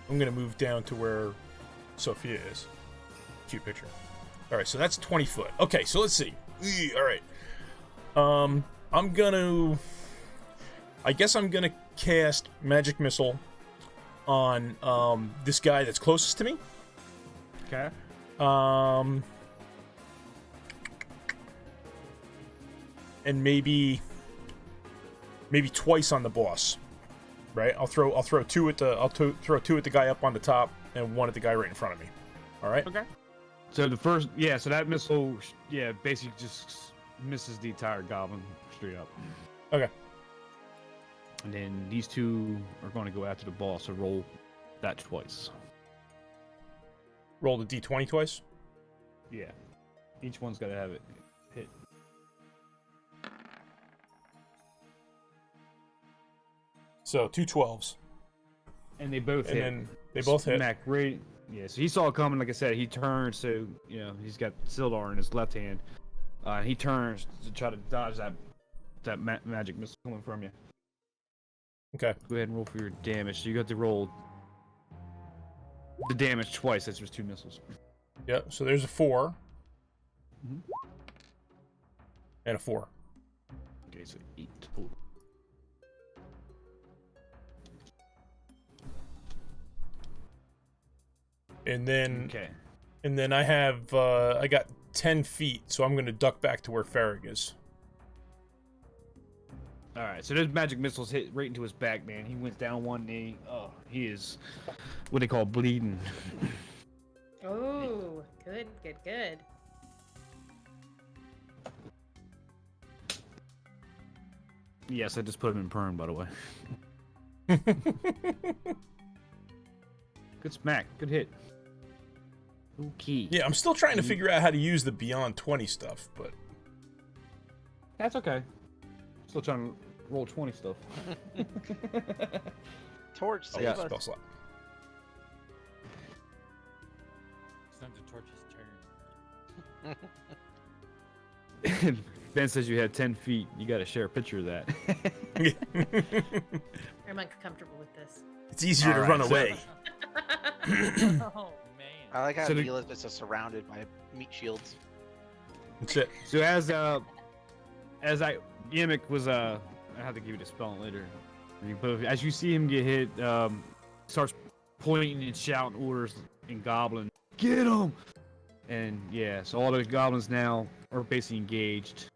move down to where Sophia is. Cute picture. All right, so that's 20 foot. Okay, so let's see. All right. I guess I'm gonna cast magic missile on this guy that's closest to me. Okay. And maybe twice on the boss. Right? I'll throw two at the guy up on the top and 1 at the guy right in front of me. All right? Okay. So the first, so that missile, basically just misses the entire goblin straight up. Okay. And then these two are going to go after the boss, so roll that twice. Roll the d20 twice. Yeah. Each one's got to have it hit. So 2 12s. And they both And hit. then they both hit. Mac, right? Yeah, so he saw it coming, like I said. He turned, so, he's got Sildar in his left hand. He turns to try to dodge that magic missile coming from you. Okay. Go ahead and roll for your damage. So you got to roll the damage twice. That's just 2 missiles. Yep. So there's a 4 Mhm. and a 4. Okay, so 8 total. And then Okay. I have I got 10 feet, so I'm gonna duck back to where Farrig is. All right, so those magic missiles hit right into his back, man. He went down one knee. Oh, he is what they call bleeding. Oh, good, good, good. Yes, I just put him in perm, by the way. Good smack. Good hit. Okay. Yeah, I'm still trying to figure out how to use the Beyond 20 stuff, but That's okay. Still trying to roll 20 stuff. Torch, oh, save yeah, us. spell slot. It's not the Torch's turn. Ben says you had 10 feet. You got to share a picture of that. I'm uncomfortable with this. It's easier to Alright, run so- away. Oh man. I like how So the- Neela's just surrounded by meat shields. That's it. So Imag was I have to give you the spelling later. But as you see him get hit, starts pointing and shouting orders in Goblin. Get him! And yeah, so all the goblins now are basically engaged.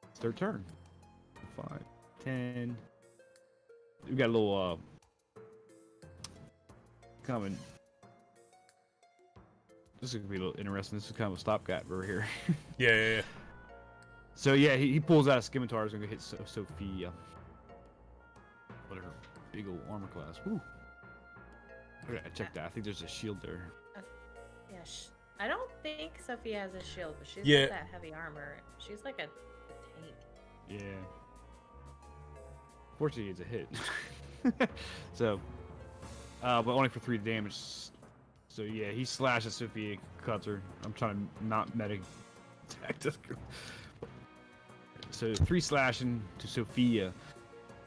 It's their turn. 5, 10. We got a little coming. This is gonna be a little interesting. This is kind of a stopgap over here. Yeah. So yeah, he pulls out a scimitar. He's gonna hit Sophia. Whatever, big old armor class. Woo. Okay, I checked that. I think there's a shield there. Yeah, I don't think Sophia has a shield, but she's Yeah. got that heavy armor. She's like a tank. Yeah. Fortunately, it's a hit. So, but only for 3 damage. So yeah, he slashes Sophia, cuts her. I'm trying to not meta attack this girl. So 3 slashing to Sophia.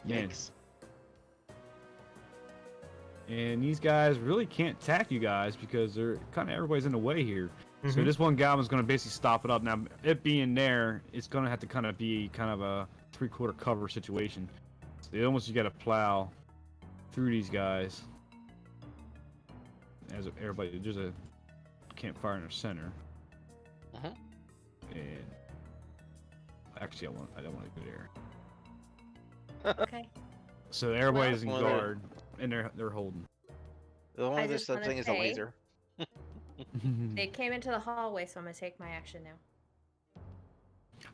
Man. Yikes. And these guys really can't attack you guys because they're kind of everybody's in the way here. So Mhm. this one goblin's going to basically stop it up. Now, it being there, it's going to have to kind of be kind of a 3/4 cover situation. So almost you got to plow through these guys. As everybody, there's a campfire in the center. Uh-huh. And actually, I don't want to go there. Okay. So everybody's in Well, they're- guard, and they're holding. The only I other just wanna thing is a say- laser. They came into the hallway, so I'm gonna take my action now.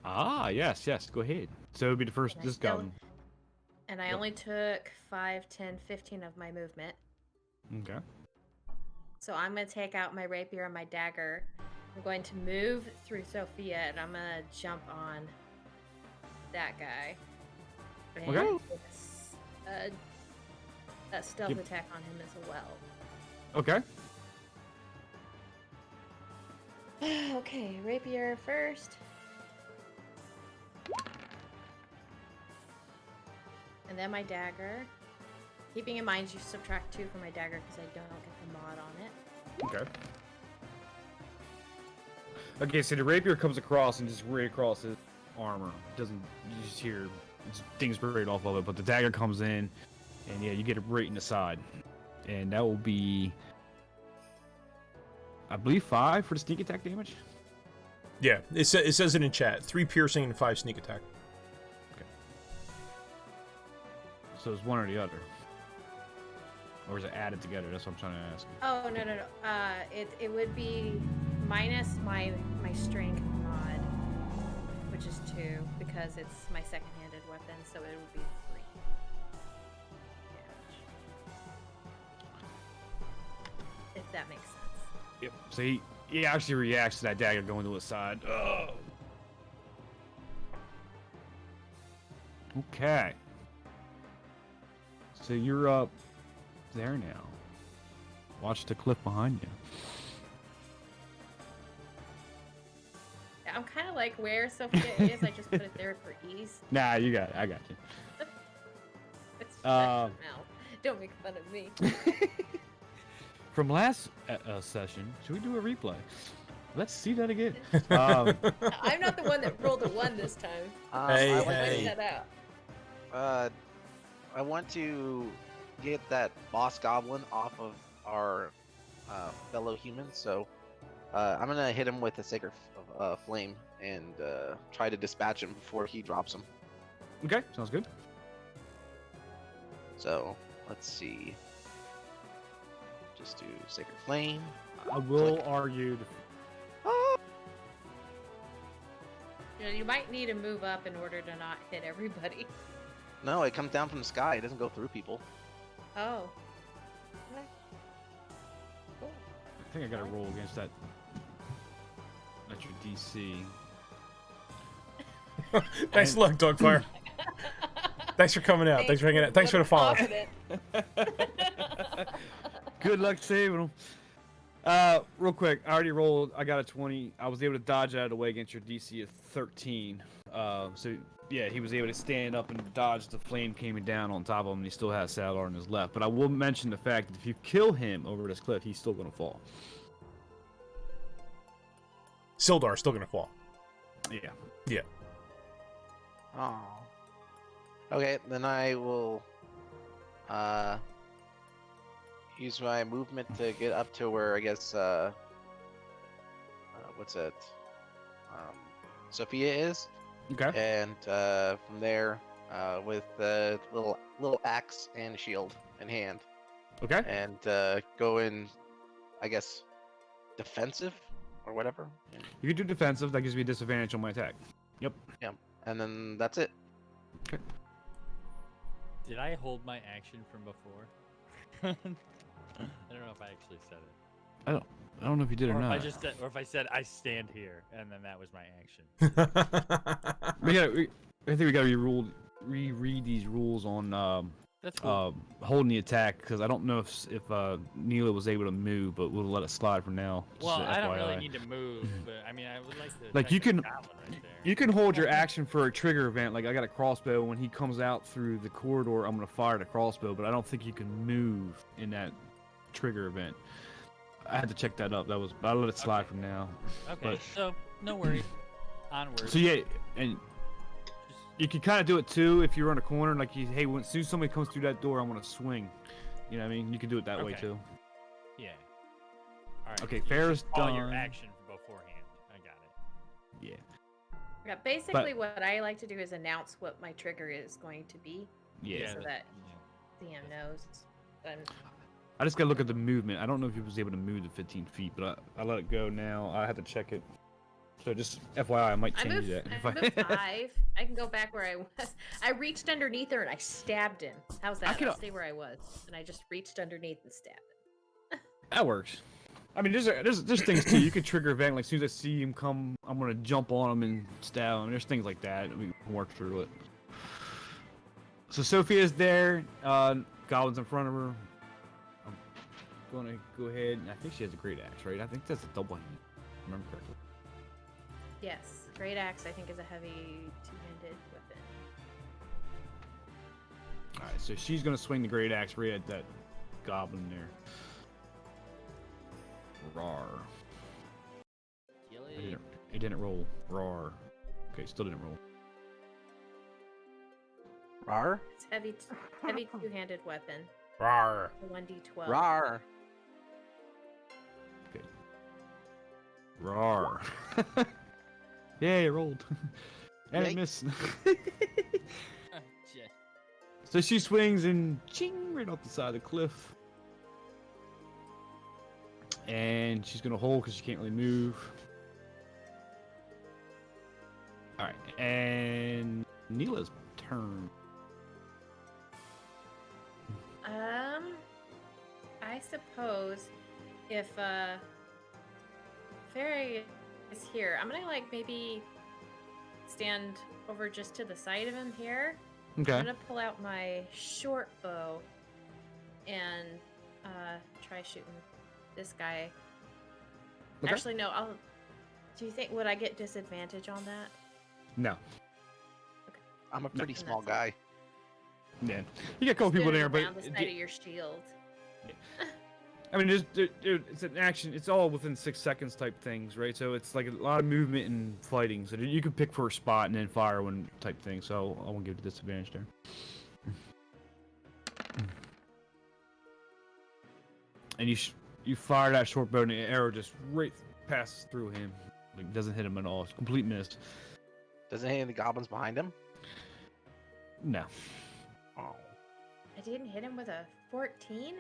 Ah, yes. Go ahead. So it'll be the first And I this still- goblin. And I Yep. only took 5, 10, 15 of my movement. Okay. So I'm gonna take out my rapier and my dagger. I'm going to move through Sophia, and I'm gonna jump on that guy. And Okay. do a stealth Yep. attack on him as well. Okay. Okay, rapier first. And then my dagger. Keeping in mind you subtract 2 from my dagger because I don't get the mod on it. Okay. Okay, so the rapier comes across and just right across his armor. Doesn't you just hear things right off of it, but the dagger comes in, and yeah, you get it right in the side, and that will be, I believe, 5 for the sneak attack damage. Yeah, it says it in chat. 3 piercing and 5 sneak attack. So it's one or the other, or is it added together? That's what I'm trying to ask. Oh no. It would be minus my strength mod, which is 2 because it's my second-handed weapon, so it would be 3. If that makes sense. Yep. So he actually reacts to that dagger going to his side. Oh. Okay. So you're up there now. Watch the cliff behind you. I'm kind of like where Sophia is. I just put it there for ease. Nah, you got it. I got you. It's Uh, Don't make fun of me. from last session, should we do a replay? Let's see that again. Um, I'm not the one that rolled a 1 this time. Hey, I I want hey. pointed that out. I want to get that boss goblin off of our fellow humans, so I'm gonna hit him with a sacred flame and try to dispatch him before he drops him. okay, sounds good. So let's see. Just do sacred flame. I will Click. argue. You might need to move up in order to not hit everybody. No, it comes down from the sky. It doesn't go through people. Oh. Okay. Cool. I think I got to roll against that. That's your DC. Nice luck, Dogfire. Thanks for coming out. Thanks for hanging out. Thanks for the follow. Confident. Good luck saving them. Real quick, I already rolled. I got a 20. I was able to dodge out of the way against your DC of 13. So yeah, he was able to stand up and dodge the flame coming down on top of him, and he still has Salar on his left. But I will mention the fact that if you kill him over this cliff, he's still gonna fall. Sildar's still gonna fall. Yeah. Yeah. Oh. Okay, then I will use my movement to get up to where I guess what's that? Sophia is, Okay. and from there with the little axe and shield in hand, Okay. and go in, I guess, defensive or whatever. You can do defensive. That gives me a disadvantage on my attack. Yep. Yeah, and then that's it. Did I hold my action from before? I don't know if I actually said it. I don't know if you did or Or if not. I just said, or if I said I stand here, and then that was my action. I think we gotta reread these rules on That's cool. holding the attack, because I don't know if Neela was able to move, but we'll let it slide for now. Just Well, a I don't FYI. really need to move, but I mean, I would like to. Like, check you the can- goblin right there. You can hold your action for a trigger event. Like, I got a crossbow. When he comes out through the corridor, I'm gonna fire the crossbow, but I don't think you can move in that trigger event. I had to check that up. But I'll let it slide Okay. from now. Okay, but- so no worries. Onward. So yeah, and you can kind of do it too if you're on a corner. Like, hey, as soon as somebody comes through that door, I'm gonna swing. You know what I mean? You can do it that way Okay. too. Yeah. All right. Okay, so you fair's just call your done. action beforehand. I got it. Yeah. Yeah, basically what I like to do is announce what my trigger is going to be, Yeah. so that DM knows. I just gotta look at the movement. I don't know if he was able to move the 15 feet, but I let it go now. I have to check it. So just FYI, I might I change moved, that. I moved 5. I can go back where I was. I reached underneath her and I stabbed him. How's that? can- I'll stay where I was, and I just reached underneath and stabbed him. That works. I mean, there's things too. You can trigger event. Like, as soon as I see him come, I'm gonna jump on him and stab him. There's things like that. We can work through it. So Sophia's there. Goblin's in front of her. I'm gonna go ahead, and I think she has a great axe, right? I think that's a double hand. If I remember correctly. Yes, great axe I think is a heavy two-handed weapon. All right, so she's gonna swing the great axe right at that goblin there. Rawr. Kill It didn't roll. Rawr. Okay, still didn't roll. Rar, It's heavy two-handed weapon. Rawr. A 1d12. rar. Rawr. Yeah, it rolled. And it Yikes. missed. Shit. So she swings and ching right off the side of the cliff. And she's gonna hold because she can't really move. Alright, and Neela's turn. I suppose if Fairy is here, I'm gonna like maybe stand over just to the side of him here. Okay. I'm gonna pull out my short bow and try shooting this guy. Okay. Actually, no. Do you think would I get disadvantage on that? No. I'm a pretty And small that's guy. Yeah, you got a couple people there, but around the side of your shield. I mean, it's an action. It's all within 6 seconds type things, right? So it's like a lot of movement and fighting. So you can pick for a spot and then fire one type thing. So I won't give it a disadvantage there. And you fire that short bow and the arrow just right passes through him. Like doesn't hit him at all. It's a complete miss. Doesn't any of the goblins behind him? No. Oh. I didn't hit him with a 14.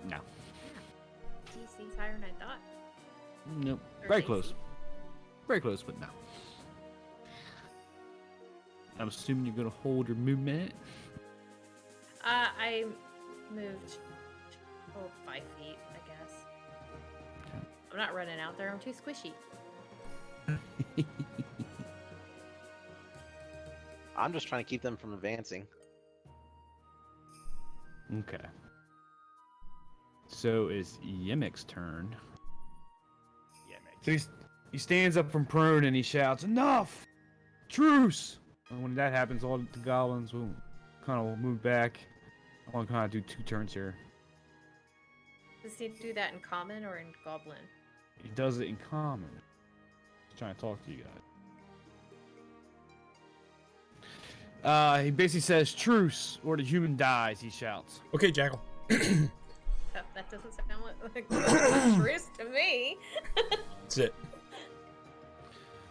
No. DC's higher than I thought. Nope. Or Very AC. close. Very close, but no. I'm assuming you're gonna hold your movement. I moved 5 feet, I guess. Okay. I'm not running out there. I'm too squishy. I'm just trying to keep them from advancing. Okay. So it's Yemek's turn. So he stands up from prone and he shouts, "Enough! Truce!" And when that happens, all the goblins will kind of move back. I want to kind of do 2 turns here. Does he do that in common or in goblin? He does it in common. He's trying to talk to you guys. He basically says, "Truce, or the human dies," he shouts. Okay, Jackal. That doesn't sound like truce to me. That's it.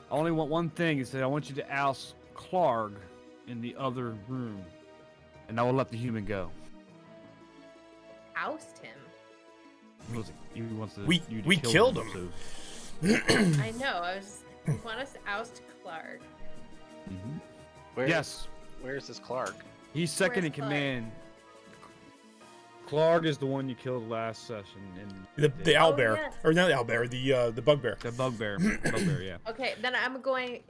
I only want one thing. He said, "I want you to oust Clark in the other room, and I will let the human go." Oust him. He wants to, We you to kill killed him. So. I know. You want us to oust Clark. Yes, Where's this Clark? he's second in Where's Clark? command. Clark is the one you killed last session, and The Oh, owlbear, yes. or not the owlbear, the bugbear. the bugbear. Bugbear, yeah. Okay, then I'm going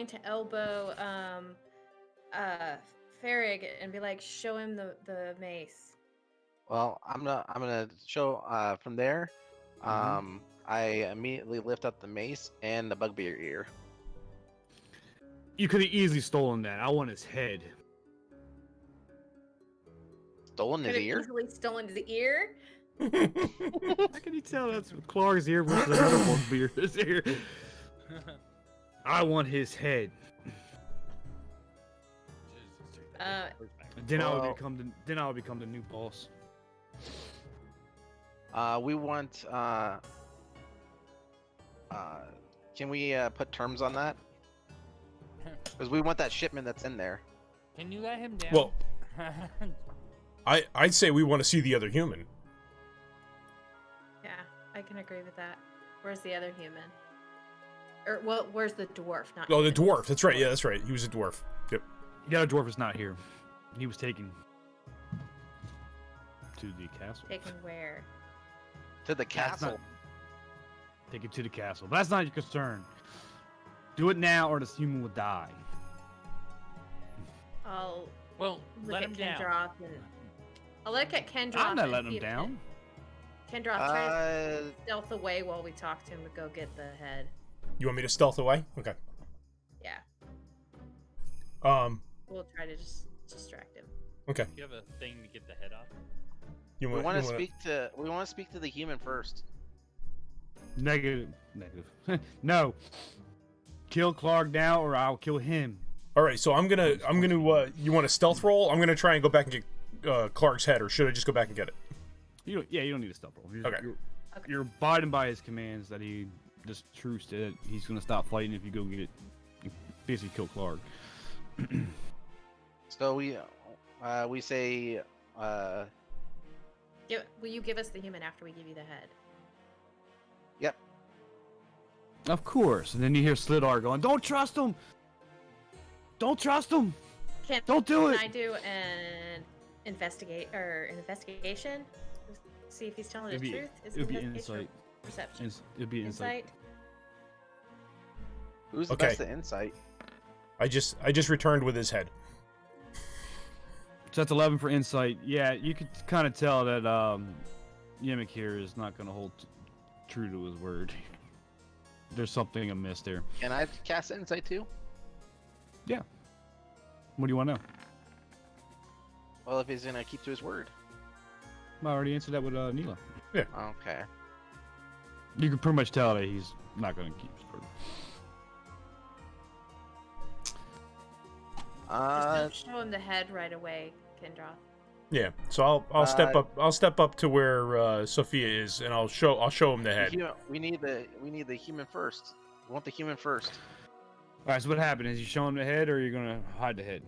to elbow Farrig and be like, show him the mace. Well, I'm gonna show from there. I immediately lift up the mace and the bugbear ear. You could have easily stolen that. I want his head. Stolen Could his have ear? easily stolen his ear. How can you tell that's Clark's ear versus another bugbear's ear? I want his head. Then I Well- would become the new boss. We want. Can we put terms on that? Because we want that shipment that's in there. Can you let him down? Well, I'd say we want to see the other human. Yeah, I can agree with that. Where's the other human? Or well, where's the dwarf? Not Oh, the human. dwarf. That's right. Yeah, that's right. He was a dwarf. Yep. The other dwarf is not here. He was taken to the castle. Taken where? To the That's castle. not- Take it to the castle. But that's not your concern. Do it now, or this human will die. I'll well, look let at him down. Kendroth and I'll look at Kendroth. I'm not and letting see him if down. Kendroth tries Uh, to stealth away while we talk to him to go get the head. You want me to stealth away? Okay. Yeah, Um. we'll try to just distract him. Okay. You have a thing to get the head off. You we want want to speak to. We want to speak to the human first. Negative. No. Kill Clark now, or I'll kill him. All right. So I'm gonna. You want a stealth roll? I'm gonna try and go back and get Clark's head, or should I just go back and get it? You don't need a stealth roll. Okay. You're abiding by his commands that he just truce to it. He's gonna stop fighting if you go get it. You basically kill Clark. So we say. Will you give us the human after we give you the head? Yep. Of course. And then you hear Slidar going, "Don't trust him! Don't trust him! Don't do it!" Can I do an investigation? See if he's telling the truth. Is It'd be investigation or insight. Perception. It'd be insight. Who's the Okay. best at insight? I just returned with his head. So that's 11 for insight. Yeah, you could kind of tell that Yemek here is not going to hold true to his word. There's something amiss there. Can I cast insight too? Yeah. What do you want to know? Well, if he's gonna keep to his word. I already answered that with Neela. Okay. You can pretty much tell that he's not going to keep his word. Just don't show him the head right away, Kendra. Yeah. So I'll step up. I'll step up to where Sophia is, and I'll show him the head. We need the human first. We want the human first. All right. So what happened? Is you show him the head, or are you going to hide the head?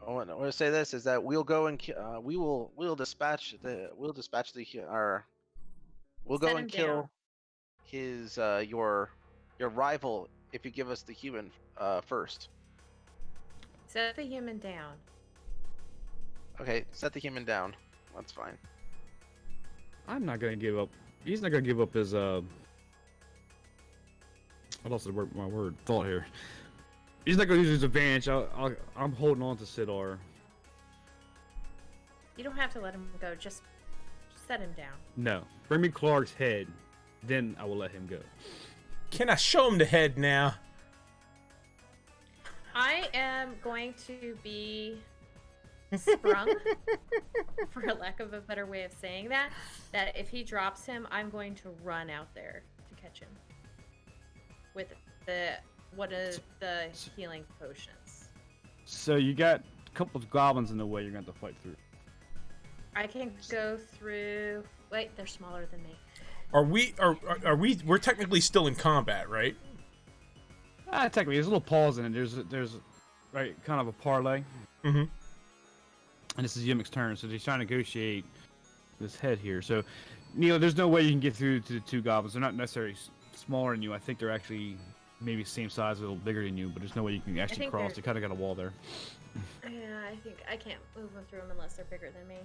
I want to say this is that we'll go and we'll dispatch we'll go Set him and kill down. his your rival if you give us the human first. Set the human down. Okay, set the human down. That's fine. I'm not going to give up. He's not going to give up his I lost my word thought here. He's not going to use his advantage. I'm holding on to Sidar. You don't have to let him go. Just set him down. No. Bring me Clark's head. Then I will let him go. Can I show him the head now? I am going to be sprung, for lack of a better way of saying that if he drops him, I'm going to run out there to catch him with one of the healing potions. So you got a couple of goblins in the way you're going to have to fight through. I can go through. Wait, they're smaller than me. Are we? We're technically still in combat, right? Technically, there's a little pause in it. There's right, kind of a parlay. Mm-hmm. And this is Yimik's turn, so he's trying to negotiate this head here. So, Neil, there's no way you can get through to the two goblins. They're not necessarily smaller than you. I think they're actually maybe same size, a little bigger than you, but there's no way you can actually cross. They kind of got a wall there. Yeah, I think I can't move them through them unless they're bigger than me.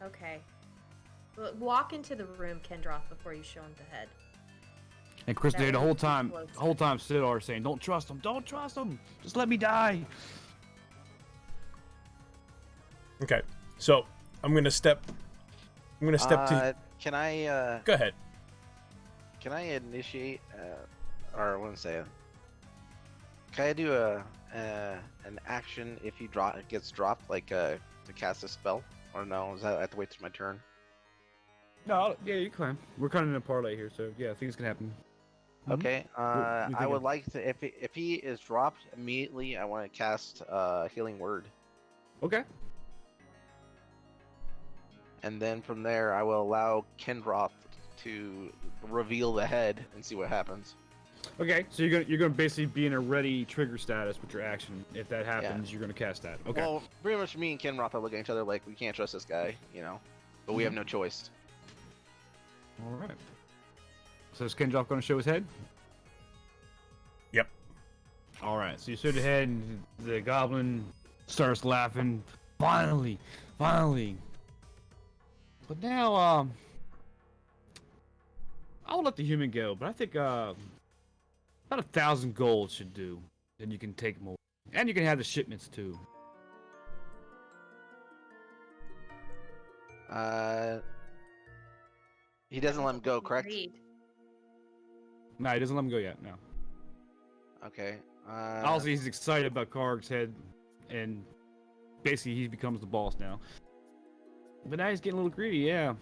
Okay. Well, walk into the room, Kendroth, before you show him the head. And Chris, That the way whole he time, floats. Sidar is saying, "Don't trust him. Don't trust him. Just let me die." Okay. So I'm gonna step. to. Can I? Go ahead. Can I initiate? Or I wouldn't say it. Can I do an action if he gets dropped, like to cast a spell? Or no? Is that I have to wait till my turn? No, yeah, you can. We're kind of in a parlay here, so yeah, things can happen. Okay. you I thinking? would like to if he is dropped immediately, I want to cast Healing Word, Okay. and then from there I will allow Kendroth to reveal the head and see what happens. Okay, so you're gonna basically be in a ready trigger status with your action. If that happens, you're gonna cast that. Okay. Well, pretty much me and Kendroth are looking at each other like we can't trust this guy, but we have no choice. All right. So is Kendroth gonna show his head? Yep. All right. So you show the head, and the goblin starts laughing. Finally. But now, I'll let the human go. But I think about 1,000 gold should do. Then you can take more, and you can have the shipments too. He doesn't let him go, correct? Agreed. No, he doesn't let him go yet. No. Okay. Also, he's excited about Karg's head, and basically he becomes the boss now. But now he's getting a little greedy, yeah.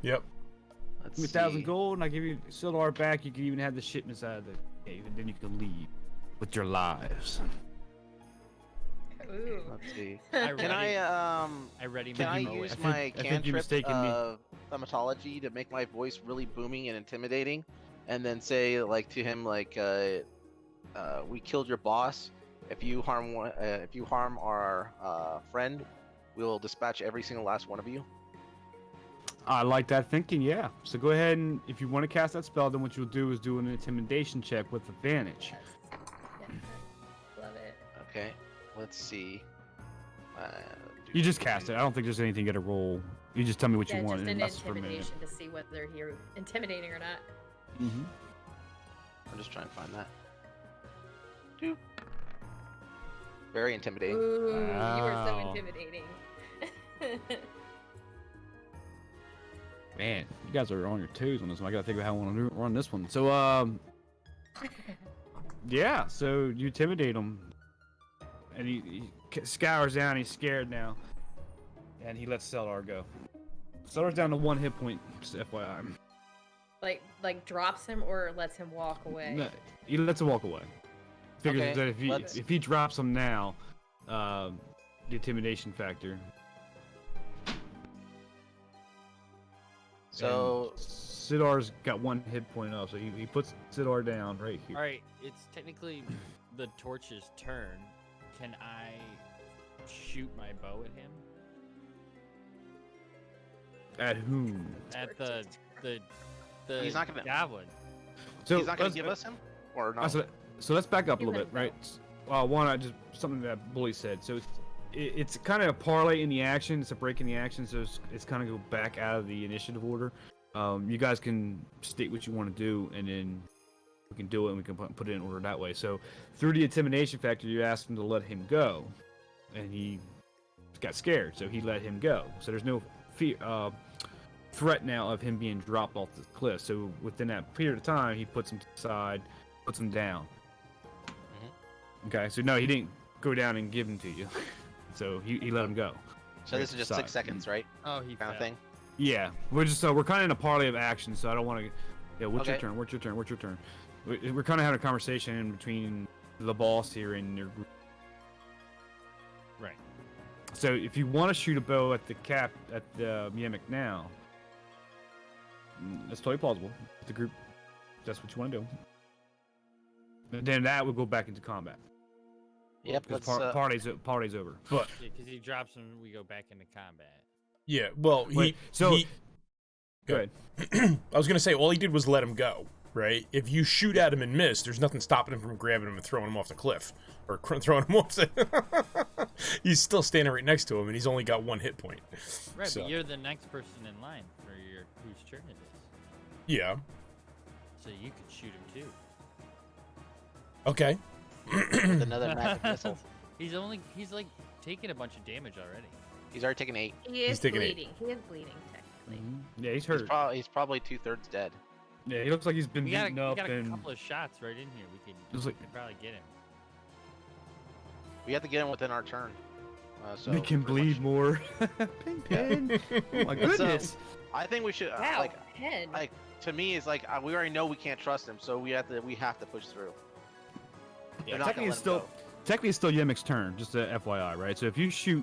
Yep. Let's Give me see. 1,000 gold, and I give you Sildar back. You can even have the shipments out of the cave, and then you can leave with your lives. Ooh. Let's see. I Can ready, I I ready can I my use moe. my I think you're cantrip mistaking me. of thaumatology to make my voice really booming and intimidating, and then say like to him like, "We killed your boss. If you harm our friend, we will dispatch every single last one of you." I like that thinking, yeah. So go ahead, and if you want to cast that spell, then what you'll do is do an intimidation check with advantage. Yes. Love it. Okay. Let's see. You just cast it. I don't think there's anything you got to roll. You just tell me what you Yeah, want, just and an that's for a minute. intimidation to see whether you're intimidating or not. Mm-hmm. I'm just trying to find that. Doop. Very intimidating. Ooh, you are so Wow. intimidating. Man, you guys are on your toes on this one. I gotta think about how I want to run this one. So, yeah. So you intimidate them, and he scours down. He's scared now, and he lets Seldar go. Seldar's down to 1 hit point. Just FYI. Like drops him or lets him walk away. No, he lets him walk away. Figures Okay, that if he drops him now, the intimidation factor. So Sidar's got 1 hit point up, so he puts Sidar down right here. All right, it's technically the torch's turn. Can I shoot my bow at him? At whom? At the He's not gonna- goblin. So he's not going let's- to give us him, or no? So let's back up a little Human bit, right? One, just something that Bully said. So it's kind of a parlay in the action. It's a break in the action, so it's kind of go back out of the initiative order. You guys can state what you want to do, and then we can do it, and we can put it in order that way. So through the intimidation factor, you asked him to let him go, and he got scared, so he let him go. So there's no threat now of him being dropped off the cliff. So within that period of time, he puts him to the side, puts him down. Okay, so no, he didn't go down and give him to you. So he let him go. So this is just 6 seconds, right? Oh, he Kind of fell. thing. Yeah, we're kind of in a parlay of action, so I don't want to. Yeah, what's your Okay. turn? What's your turn? What's your turn? We're kind of having a conversation in between the boss here and your group. Right. So if you want to shoot a bow at the mimic now, that's totally plausible. The group, if that's what you want to do. And then that would go back into combat. Yep. Because Let's, party's over. But Because he drops him, we go back into combat. yeah, well, Wait, so go ahead. I was gonna say all he did was let him go, right? If you shoot at him and miss, there's nothing stopping him from grabbing him and throwing him off the cliff, or throwing him off the. He's still standing right next to him, and he's only got 1 hit point. Right, So, but you're the next person in line for whose turn it is. yeah. So you could shoot him too. Okay. with another magic missile. He's like taking a bunch of damage already. He's already taken 8. He is taking 8. bleeding. He is bleeding technically. Yeah, he's hurt. He's probably 2/3 dead. Yeah, he looks like he's been We got beaten up a and. couple of shots right in here. Looks We like- could probably get him. We have to get him within our turn. So Make him pretty bleed much- more. Pin. Oh my goodness. I think we should Wow, head. to me it's like we already know we can't trust him, so we have to push through. Yeah, They're not gonna technically it's still Yemek's turn, just a FYI, right? So if you shoot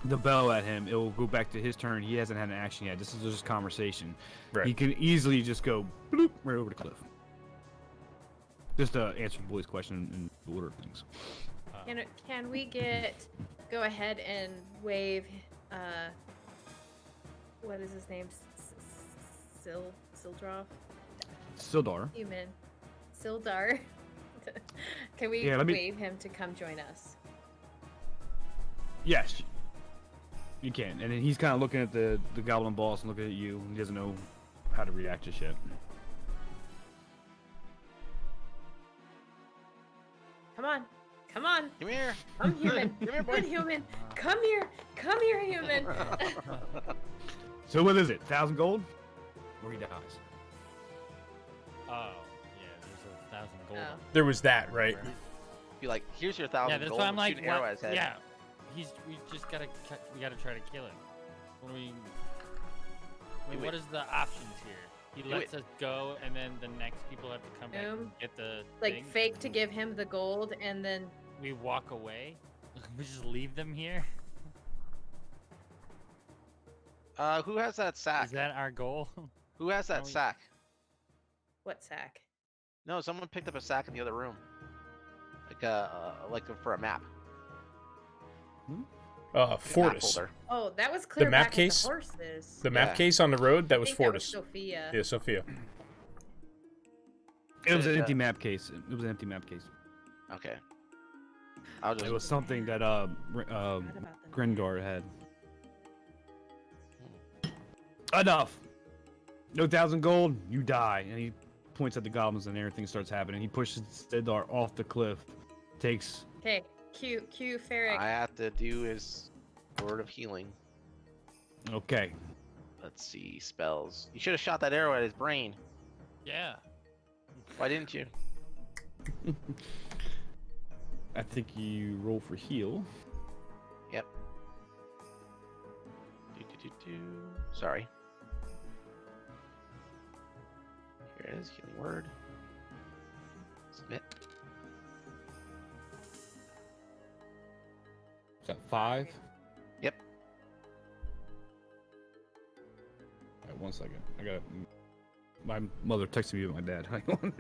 the bow at him, it will go back to his turn. He hasn't had an action yet. This is just conversation. Right. He can easily just go bloop right over the cliff. Just to answer Boy's question in the order of things. Can we go ahead and wave what is his name? Sildroff? Sildar. Human. Sildar. Can we Yeah, let me- wave him to come join us? Yes. You can. And then he's kind of looking at the goblin boss and looking at you. He doesn't know how to react just yet. Come on. Come on. Come here. Come human. Come here, boy. Good human. Come here. Come here, human. So what is it? 1,000 gold? Or he dies. Oh, yeah, there's 1,000 gold. Oh. There was that, right? Be like, here's your 1,000 Yeah, that's gold. why I'm and like, shoot an arrow at his head. yeah, we just gotta try to kill him. What do we? I mean, what is the options here? He Do lets us go, and then the next people have to come back and get the Like thing. fake to give him the gold and then We walk away. We just leave them here. Who has that sack? Is that our goal? Who has that we- sack? what sack? No, someone picked up a sack in the other room. Like for a map. Map Fortis. holder. Oh, that was clear map back at case? the horses. The map Yeah. case on the road, that I was think that Fortis. Sophia. Yeah, Sophia. It was an Yeah. empty map case. It was an empty map case. Okay. I'll just. It was something that What about the Grengar had. Enough. No 1,000 gold, you die. And he points at the goblins and everything starts happening. He pushes Sidar off the cliff. Takes. Okay, Q Ferric. I have to do his word of healing. Okay. Let's see spells. You should have shot that arrow at his brain. Yeah. Why didn't you? I think you roll for heal. Yep. Sorry. Here it is. Healing word. Submit. Is that 5? Yep. All right, 1 second. I got my mother texted me with my dad. Hang on.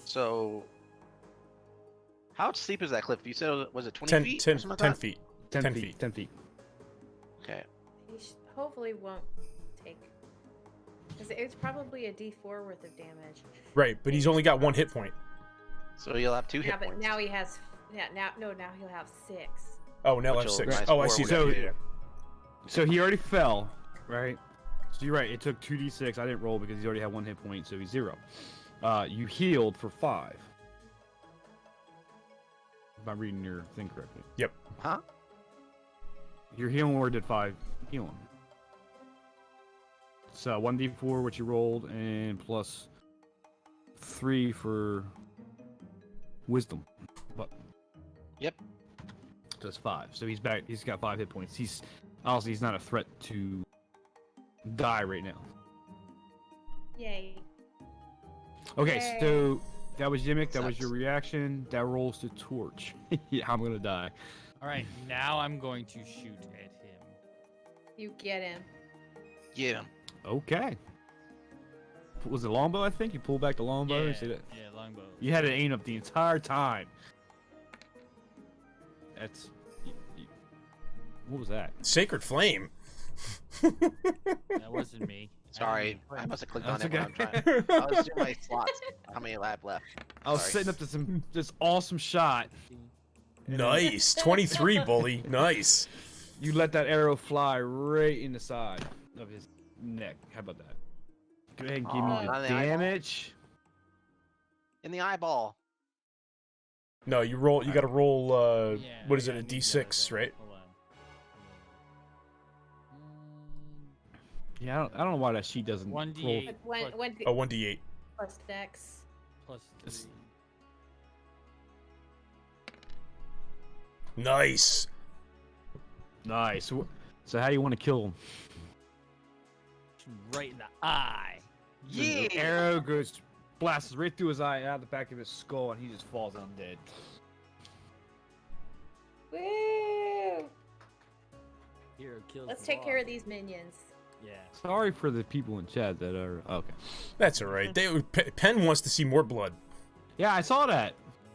So, how steep is that cliff? You said was it 20 10, feet? 10, or something like 10 that? feet. 10 feet. 10 feet. Okay. He hopefully won't take. Because it's probably a D4 worth of damage. Right, but he's only got 1 hit point. So you'll have 2 hit Yeah, but points. now he has. Yeah, now he'll have 6. Oh, now Which that's will 6. minus Oh, I 4, see which that. So- will Yeah, do. So he already fell, right? So you're right. It took 2d6. I didn't roll because he already had 1 hit point, so he's 0. You healed for 5. If I'm reading your thing correctly. Huh? Your healing word did 5 healing. So 1d4 what you rolled, and plus 3 for wisdom. But Yep. so it's 5. So he's back. He's got 5 hit points. He's honestly he's not a threat to die right now. Yay. Okay, Yay. so that was Yimmick. That was Sucks. your reaction. That rolls to torch. Yeah, I'm gonna die. All right, now I'm going to shoot at him. You get him. Get him. Okay. Was it longbow? I think you pulled back the longbow. You see that? Yeah, longbow. You had it aimed up the entire time. That's. What was that? Sacred Flame. That wasn't me. Sorry, I must have clicked on That's it when okay. I'm trying. I was doing my slots. How many I have left? I was Sorry. setting up this awesome shot. Nice. 23, bully. Nice. You let that arrow fly right in the side of his neck. How about that? Go ahead and give Aw, me not the in the eyeball? damage. In the eyeball. No, you roll. You got to roll. Yeah, What is I it? A need the other D6, thing. right? Hold on. Yeah, I don't know why that sheet doesn't roll. 1d8 Like when, plus, when Oh, 1d8. plus dex. plus It's- 3. Nice. Nice. So how do you want to kill him? Right in the eye. The arrow goes blasts right through his eye, out the back of his skull, and he just falls down dead. Woo! Hero kills Let's the take care boss. of these minions. Yeah. Sorry for the people in chat that are okay. That's all right. Penn wants to see more blood. Yeah, I saw that.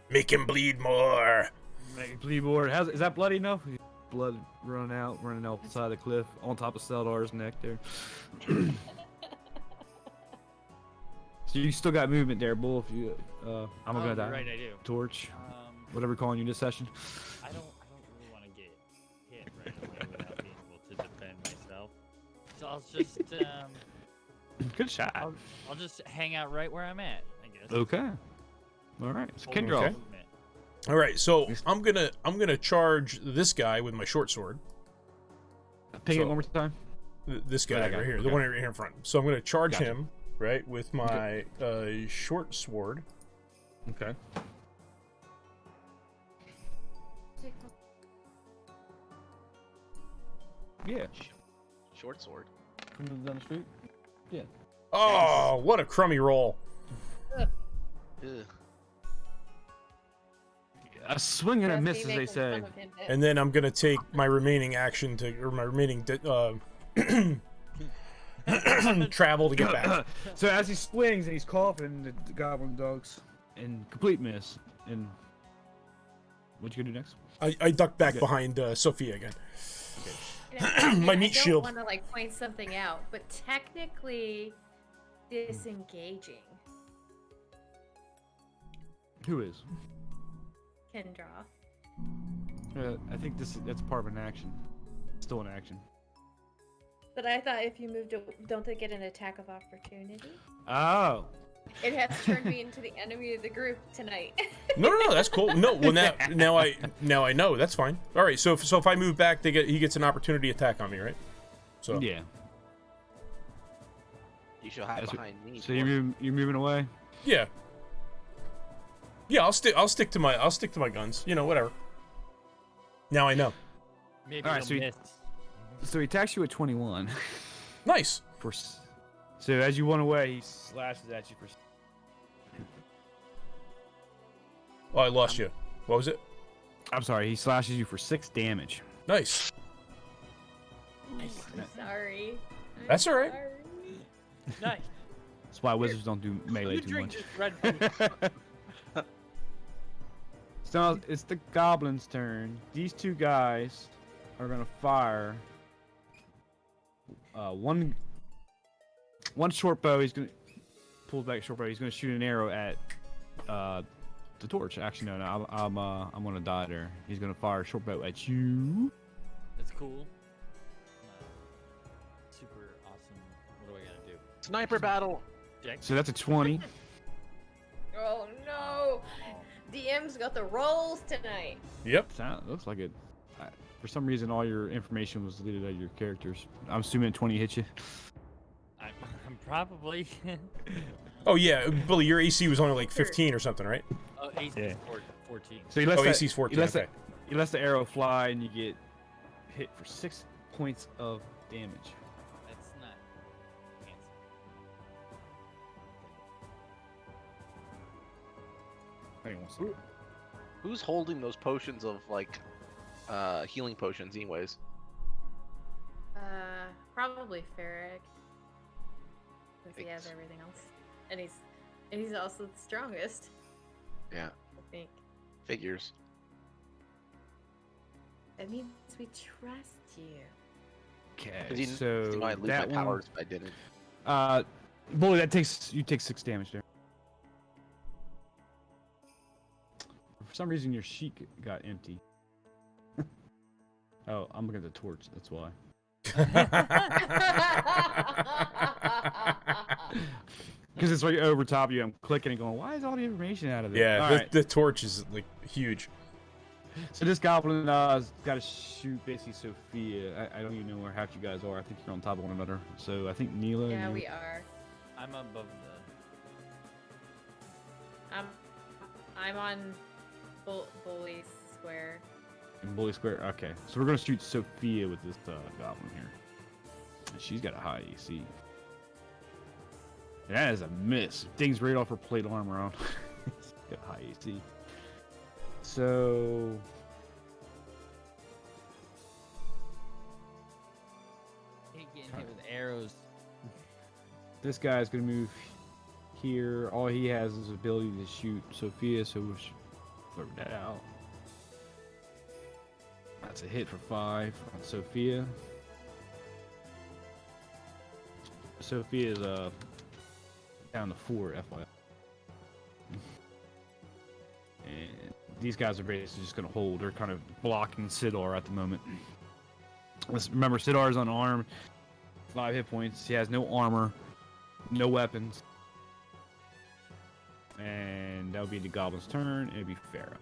Make him bleed more. Make it bleed more. Is that bloody enough? Blood running out the side of the cliff, on top of Seldar's neck there. So you still got movement there, Bull. If you, I'm gonna you're die. right, I do. Torch, Um, whatever we're calling you this session. I don't really want to get hit right away without being able to defend myself. So I'll just Good shot. I'll just hang out right where I'm at, I guess. Okay. All right. So Hold Kendra. Okay. movement. All right, so I'm gonna charge this guy with my short sword. Ping it So- one more time. This guy That guy, right here, the okay. one right here in front. So I'm gonna charge Gotcha. him right with my short sword. Okay. Yeah. Short sword. From down the street. Yeah. Oh, what a crummy roll! Ugh. A swing and a That's miss, me as they making say. fun of him, but- And then I'm gonna take my remaining action or my remaining travel to get back. So as he swings and he's coughing, the goblin dogs and complete miss. And what you gonna do next? I duck back Okay. behind Sophia again. And My I meat shield. don't want to like point something out, but technically disengaging Who is? can draw. I think that's part of an action. Still an action. But I thought if you moved, don't they get an attack of opportunity? Oh. It has turned me into the enemy of the group tonight. No, that's cool. No, well now I know. That's fine. All right, so if I move back, he gets an opportunity attack on me, right? So Yeah. You should hide That's what- behind me. So you're moving away. yeah. Yeah, I'll stick to my guns. You know, whatever. Now I know. Maybe All right, you'll so miss. So he attacks you at 21. Nice. So as you run away, he slashes at you for. Oh, I lost you. What was it? I'm sorry, he slashes you for 6 damage. Nice. I'm sorry. That's all right. Sorry. Nice. That's why wizards don't do melee You too drink much. this red potion. So it's the goblin's turn. These two guys are gonna fire. One short bow. He's gonna pull back short bow. He's gonna shoot an arrow at the torch. Actually, no, I'm gonna die there. He's gonna fire a short bow at you. That's cool. Super awesome. What do I gotta do? Sniper battle. Jack? So that's a 20. Oh no! DM's got the rolls tonight. Yep. Looks like it. For some reason, all your information was deleted out of your characters. I'm assuming 20 hit you. I'm probably. Oh yeah, Billy, your AC was only like 15 or something, right? Oh, AC Yeah. 14. So he lets Oh, that, AC's 14. He lets, Okay. he lets the arrow fly, and you get hit for 6 points of damage. That's not fancy. Hang on one second. Who's holding those potions of like healing potions anyways? Probably Ferric. Since he has everything else. And he's also the strongest, Yeah, I think. figures. That means we trust you. Okay, Because so you might lose that my one, powers if I didn't. Bully, you take 6 damage there. For some reason, your sheet got empty. Oh, I'm looking at the torch. That's why. Because it's right over top of you. I'm clicking and going, why is all the information out of there? Yeah, All the, right. the torch is like huge. So this goblin has got to shoot basically Sophia. I don't even know where half you guys are. I think you're on top of one another. So I think Neela. Yeah, you- we are. I'm above I'm on Bully's square. And Bully Square. Okay, so we're gonna shoot Sophia with this goblin here. And she's got a high AC. That is a miss. Dings right off her plate armor on. She's got high AC. So the. Hate getting hit with arrows. this guy's gonna move here. All he has is the ability to shoot Sophia, so we'll flirt that out. That's a hit for 5 on Sophia. Sophia's down to 4, FYI. And these guys are basically just gonna hold. They're kind of blocking Sidar at the moment. Let's remember, Sidar's unarmed, 5 hit points. He has no armor, no weapons. And that would be the goblin's turn. It'd be Pharaoh.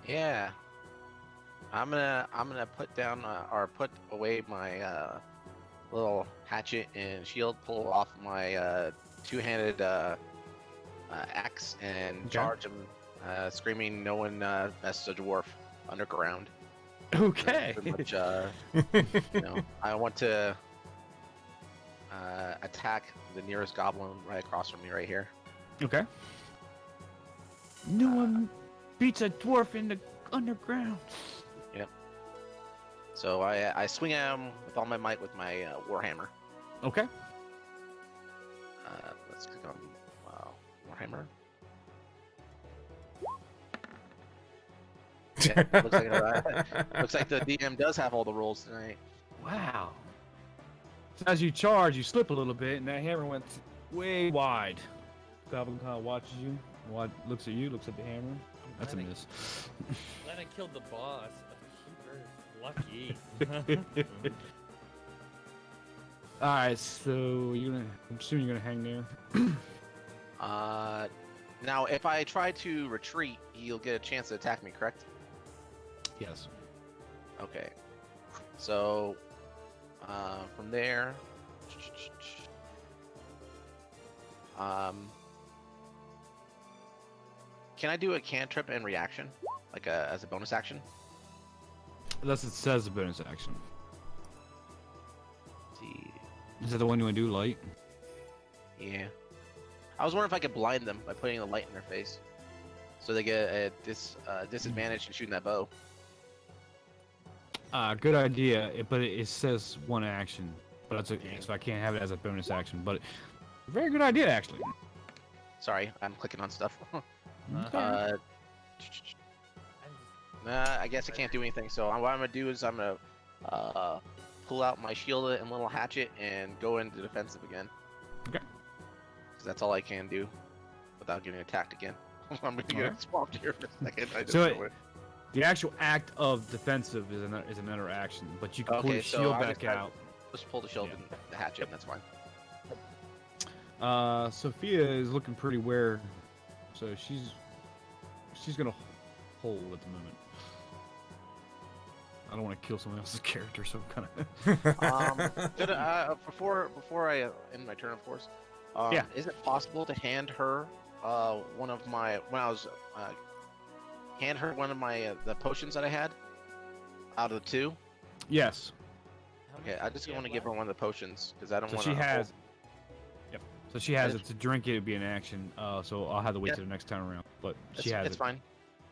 Yeah. I'm gonna put down or put away my little hatchet and shield, pull off my two-handed axe, and Okay. charge him, screaming, "No one messes a dwarf underground." Okay. Pretty much, I want to attack the nearest goblin right across from me, right here. Okay. No one beats a dwarf in the underground. So I swing at him with all my might with my warhammer. Okay. Let's click on warhammer. Yeah, looks like the DM does have all the rolls tonight. Wow. So as you charge, you slip a little bit, and that hammer went way wide. Goblin kind of watches you, looks at you, looks at the hammer. That's a Glad I- miss. Glad I killed the boss. Lucky. All right, so I'm assuming you're gonna hang there. Now if I try to retreat, he'll get a chance to attack me, correct? Yes. Okay. So from there, can I do a cantrip and reaction, like as a bonus action? Unless it says a bonus action. Let's see. Is that the one you want to do, light? Yeah. I was wondering if I could blind them by putting the light in their face, so they get a disadvantage in shooting that bow. Good idea, but it says one action, but that's okay, so I can't have it as a bonus action. But very good idea, actually. Sorry, I'm clicking on stuff. Okay. Nah, I guess I can't do anything. So what I'm gonna do is I'm gonna pull out my shield and little hatchet and go into defensive again. Okay. Because that's all I can do without getting attacked again. I'm gonna get swamped here for a second. The actual act of defensive is another action, but you can pull your shield back out. Just pull the shield and the hatchet, and that's fine. Sophia is looking pretty where, so she's gonna hold at the moment. I don't want to kill someone else's character, so kind of. Before I end my turn, of course. Is it possible to hand her one of my the potions that I had out of the 2? Yes. Okay, I just want to give her one of the potions because I don't want to. So she has. Yep. So she has it to drink. It would be an action. So I'll have to wait till the next time around. But she has it. It's fine.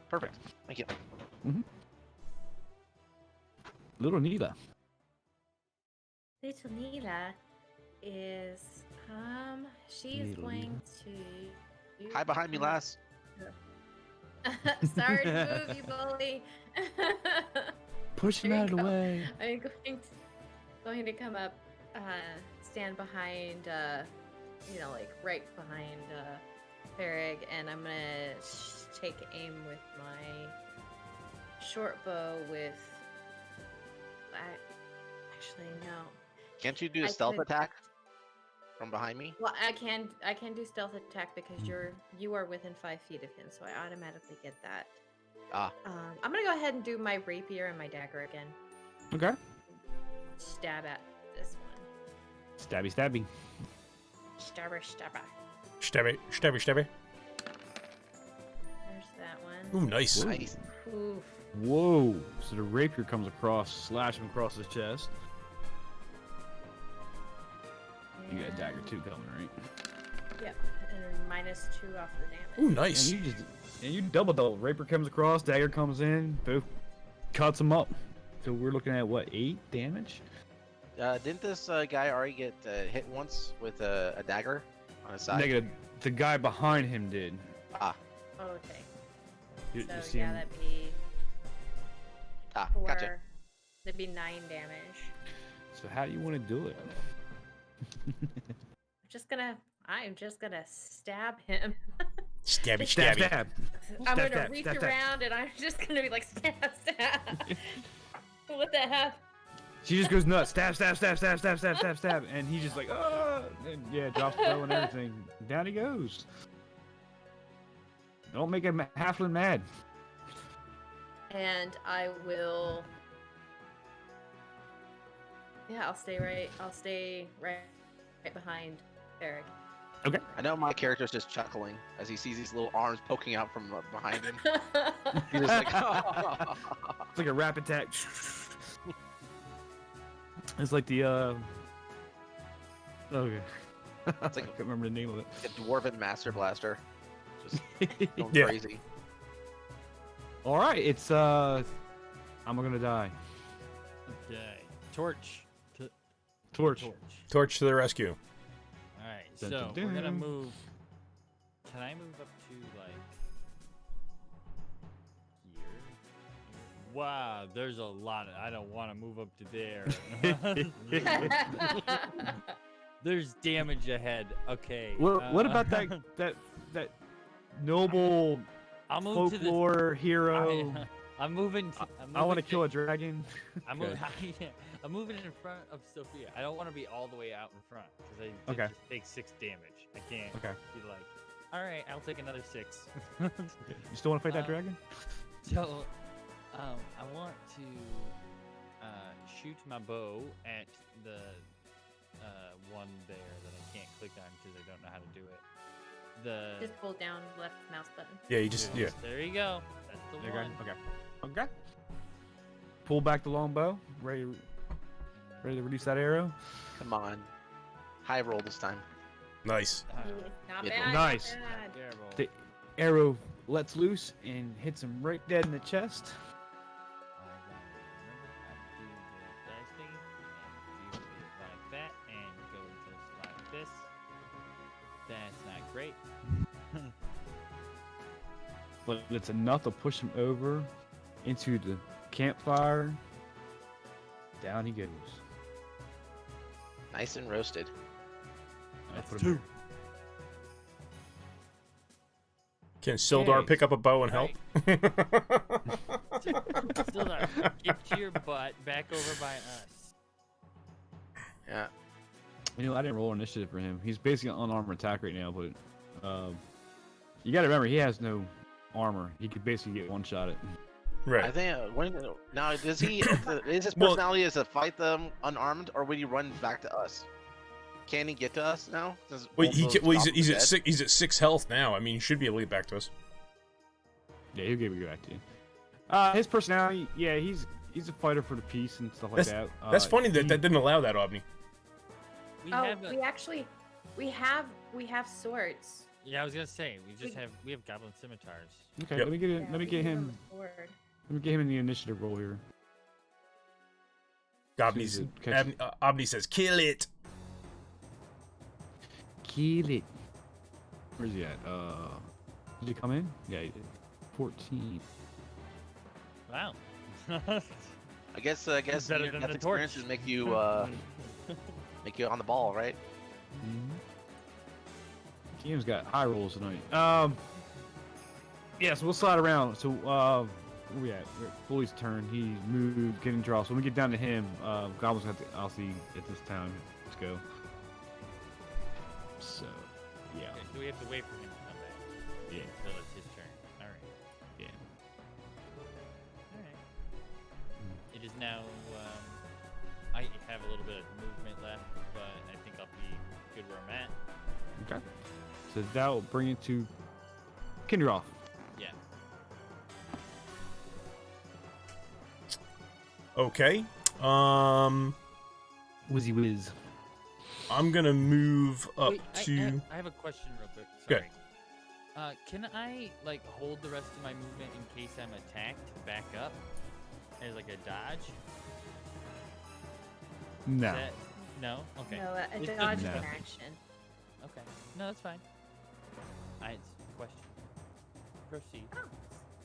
Perfect. Thank you. Little Nila. Little Nila is she's going to Hide behind me, lass. Sorry to move you, bully. Push him out of the way. I'm going to come up, stand behind, like right behind Farrig, and I'm gonna take aim with my short bow with. Actually, no. Can't you do a stealth attack from behind me? Well, I can do stealth attack because you are within 5 feet of him, so I automatically get that. I'm gonna go ahead and do my rapier and my dagger again. Okay. Stab at this one. Stabby, stabby. Stabber, stabber. Stabby, stabby, stabby. There's that one. Ooh, nice. Nice. Oof. Whoa! So the rapier comes across, slash him across his chest. You got a dagger too coming, right? Yep, and then -2 off the damage. Ooh, nice. And you double. Rapier comes across, dagger comes in, boom, cuts him up. So we're looking at what, 8 damage? Didn't this guy already get hit once with a dagger on his side? Negative. The guy behind him did. Oh, okay. You So see yeah, him? that'd be 4. Gotcha. That'd be 9 damage. So how do you want to do it? I'm just gonna stab him. Stabby, Stab, stabby. stab. I'm Stab, gonna stab, reach stab, stab. around and I'm just gonna be like stab, stab. What the heck? She just goes nuts. Stab, stab, stab, stab, stab, stab, stab, stab, and he's just like, oh, and yeah, drops the bow and everything. Down he goes. Don't make a halfling mad. And I will. Yeah, I'll stay right behind Eric. Okay. I know my character's just chuckling as he sees these little arms poking out from behind him. He's just like, It's like a rap attack. It's like the okay. It's like I can't remember the name of it. a dwarven master blaster. Just going Yeah. crazy. All right, it's I'm gonna die. Okay. Torch. Torch. Torch to the rescue. All right. Dun, So dun, we're gonna dun. move. Can I move up to like here? Wow, there's a lot. I don't want to move up to there. There's damage ahead. Okay. What about that noble I'll move folklore hero? to the. I'm moving. I want to kill a dragon. I'm moving. I'm moving in front of Sophia. I don't want to be all the way out in front because I Okay. just take 6 damage. I can't Okay. be like, all right, I'll take another 6. You still want to fight that Uh, dragon? So, I want to shoot my bow at the one there that I can't click on because I don't know how to do it. the. Just hold down left mouse button. Yeah, you just yeah. There you go. That's the There you one. go. Okay. Okay. Pull back the longbow. Ready to release that arrow. Come on. High roll this time. Nice. Not Good bad. one. Nice. Not bad. Terrible. The arrow lets loose and hits him right dead in the chest. Do it like that and go just like this. That's not great. But it's enough to push him over into the campfire. Down he goes. Nice and roasted. I That's put him- Can Sildar Okay. pick up a bow and help? Still not. Get your butt back over by us. Yeah. You know, I didn't roll initiative for him. He's basically on unarmored attack right now, but you gotta remember he has no armor. He could basically get one shot at. I Right. think now does he is his Well- personality is to fight them unarmed or would he run back to us? Can he get to us now? Does Well, both he those can, well goblins he's at dead? six. He's at 6 health now. I mean, he should be able to get back to us. Yeah, he'll give it back to you. His personality, yeah, he's a fighter for the peace and stuff like that. That's funny that he- that didn't allow that, Obni. We Oh, have a, we have swords. yeah, I was gonna say we have goblin scimitars. Okay, Yep. let me get Yeah, let me we get can him. build a sword. Let me get him in the initiative roll here. Obni's, catch- Obni says, "Kill it." Kill it. Where's he at? Did he come in? Yeah, he did. 14. Wow. I guess near better than death the experiences torch. make you make you on the ball, right? Team's got high rolls tonight. Yeah, so we'll slide around. So, where we at? Bully's turn. He moved, getting draw. So when we get down to him, Goblin's got the Aussie at this time. Let's go. So, yeah. Okay, so we have to wait for him to come back. Yeah. Until it's his turn. All right. Yeah. All right. It is now. I have a little bit of movement left, but I think I'll be good where I'm at. Okay. So that will bring it to Kinderoff. Yeah. Okay. Wizzy whiz. I'm gonna move up Wait, to. I have a question real quick. Okay. Sorry. Can I like hold the rest of my movement in case I'm attacked back up as like a dodge? No. No. Okay. No, a It's dodge is no. an action. Okay. No, that's fine. It's a question. Proceed. Oh,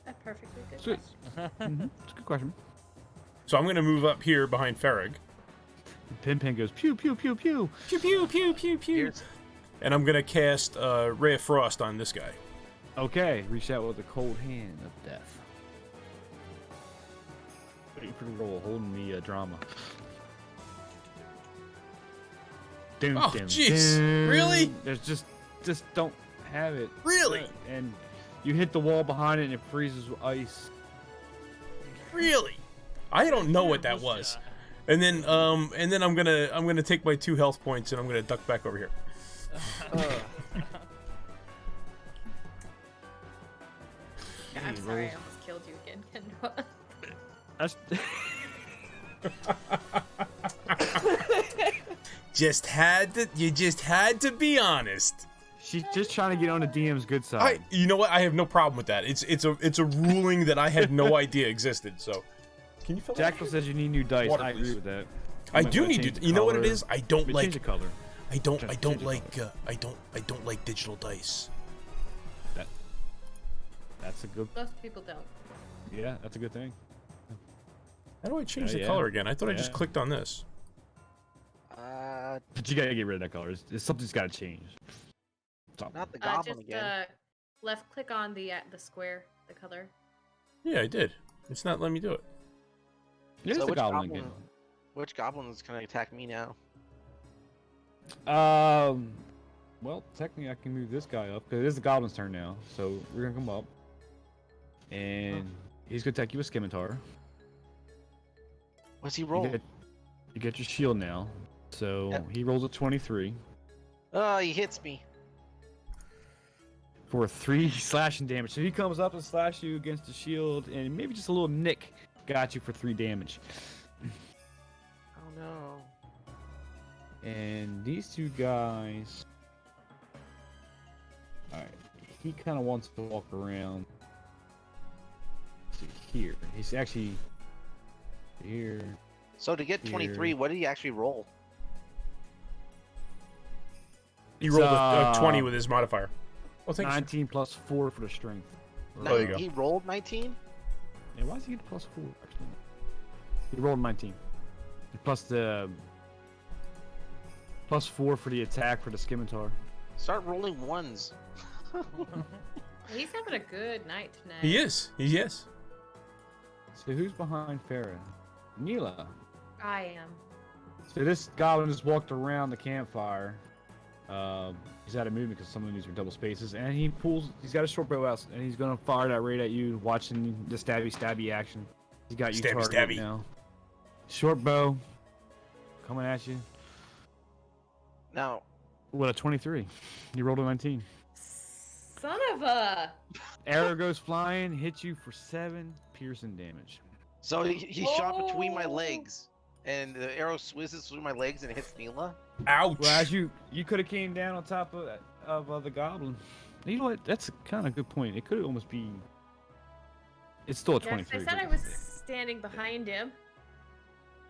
a perfectly good Sweet. question. It's a good question. So I'm gonna move up here behind Farag. Pin Pin goes pew pew pew pew. Pew pew pew pew pew. Here's And I'm gonna cast Ray of Frost on this guy. Okay, reach out with the cold hand of death. Waiting for the roll, holding the drama. Dun, Oh, dun, jeez. dun. Really? There's just don't have it. Really? And you hit the wall behind it and it freezes with ice. Really? I don't know what that Terrible was. shot. And then I'm gonna take my 2 health points and I'm gonna duck back over here. Yeah, I'm He sorry, rolls. I almost killed you again, Kendra. That's You just had to be honest. she's just trying to get on the DM's good side. You know what? I have no problem with that. It's a ruling that I had no idea existed. So, can you fill that? Jackal says you need new dice. Water, I agree please. with that. I might do wanna need change to. the You know what it color. is? I don't But like. change the color. I don't Change the like. color. I don't like digital dice. That's a good. Most people don't. Yeah, that's a good thing. How do I change the yeah. color again? I thought I just Yeah. clicked on this. But you gotta get rid of that color. Something's gotta change. Something. not the goblin Just again. left click on the square, the color. Yeah, I did. It's not letting me do it. It is So the which goblin goblin is gonna attack me now? again. Well, technically I can move this guy up because it is the goblin's turn now. So we're gonna come up, and he's gonna attack you with scimitar. What's he You roll? get your shield now. So Yep. he rolls a 23. Oh, he hits me. for 3 slashing damage. So he comes up and slash you against the shield, and maybe just a little nick got you for 3 damage. Oh no. And these two guys. Alright. He kind of wants to walk around to here. He's actually here. So to get 23, what did he actually roll? He It's, rolled a 20 with his modifier. Well, thanks. 19 plus 4 for the strength. Oh, there you go. He rolled 19? Yeah, why does he get plus 4? Actually, he rolled 19. Plus the plus 4 for the attack for the scimitar. Start rolling ones. He's having a good night tonight. He is. He is. So who's behind Farah? Neela. I am. So this goblin just walked around the campfire. He's out of movement because some of these are double spaces, and he's got a short bow out, and he's gonna fire that right at you, watching the stabby action. He's got you targeted Stabby. now. Short bow, coming at you. Now, With a 23. You rolled a 19. Son of a. Arrow goes flying, hits you for 7 piercing damage. so he shot between my Oh. legs, and the arrow whizzes through my legs and hits Neela. Ouch. Well, as you could have came down on top of the goblin. You know what? That's kind of a good point. It could almost be. It's still a Yes, 23. I said I was standing behind him.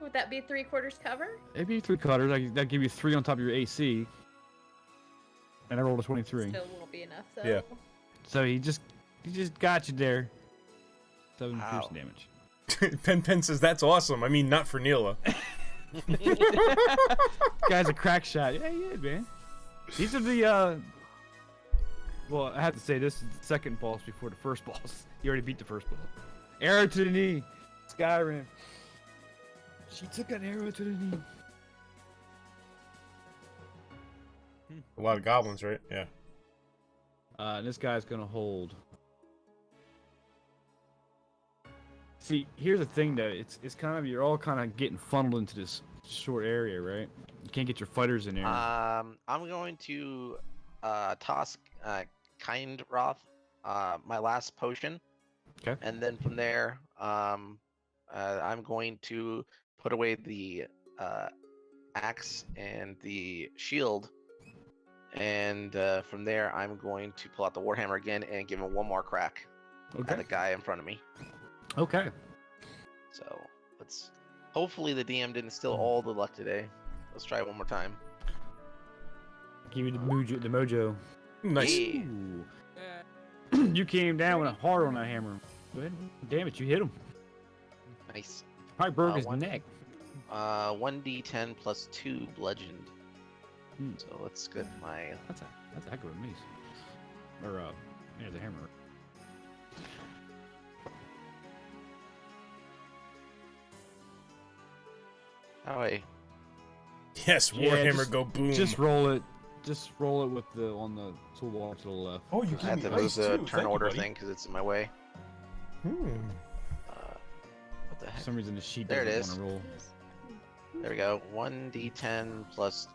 Would that be 3/4 cover? It'd be 3 cutters. That'd give you 3 on top of your AC. And I rolled a 23. Still won't be enough, though. Yeah. So he just got you there. 7 Wow. piercing damage. Pen says that's awesome. I mean, not for Neela. Guy's a crack shot. Yeah, man. These are the well, I have to say this is the second boss before the first boss. You already beat the first boss. Arrow to the knee. Skyrim. She took an arrow to the knee. A lot of goblins, right? Yeah. And this guy's gonna hold. See, here's the thing though. It's kind of, you're all kind of getting funneled into this short area, right? You can't get your fighters in there. I'm going to toss Kind Roth my last potion. Okay. And then from there, I'm going to put away the axe and the shield. And from there, I'm going to pull out the warhammer again and give him one more crack at the guy in front of me. Okay. So let's. Hopefully the DM didn't steal all the luck today. Let's try it one more time. Give you the mojo. Nice. Yeah. Ooh. You came down with a hard on that hammer. Go ahead. Damn it, you hit him. Nice. Probably broke his one- neck. 1d10 plus 2 bludgeoned. Hmm. So let's get my. That's a heck of a mace. Or yeah, the hammer. Oh wait. Yes, Yeah, Warhammer just- go boom. Just roll it. Just roll it with the on the toolbar to the left. Oh, you I have to move the turn order thing because it's in my way. Hmm. What the For heck? some reason the sheet There it doesn't is. want to roll. There we go. 1d10 plus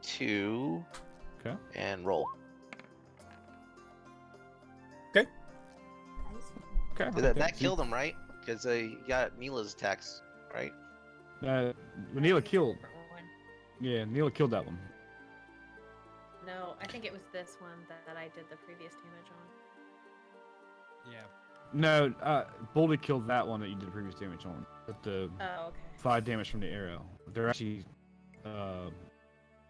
2. Okay. And roll. Okay. That killed him, right? Because he got Neela's attacks, right? Neela killed. Different one. Yeah, Neela killed that one. No, I think it was this one that I did the previous damage on. Yeah. No, Boldy killed that one that you did the previous damage on. With the Oh, okay. 5 damage from the arrow. They're actually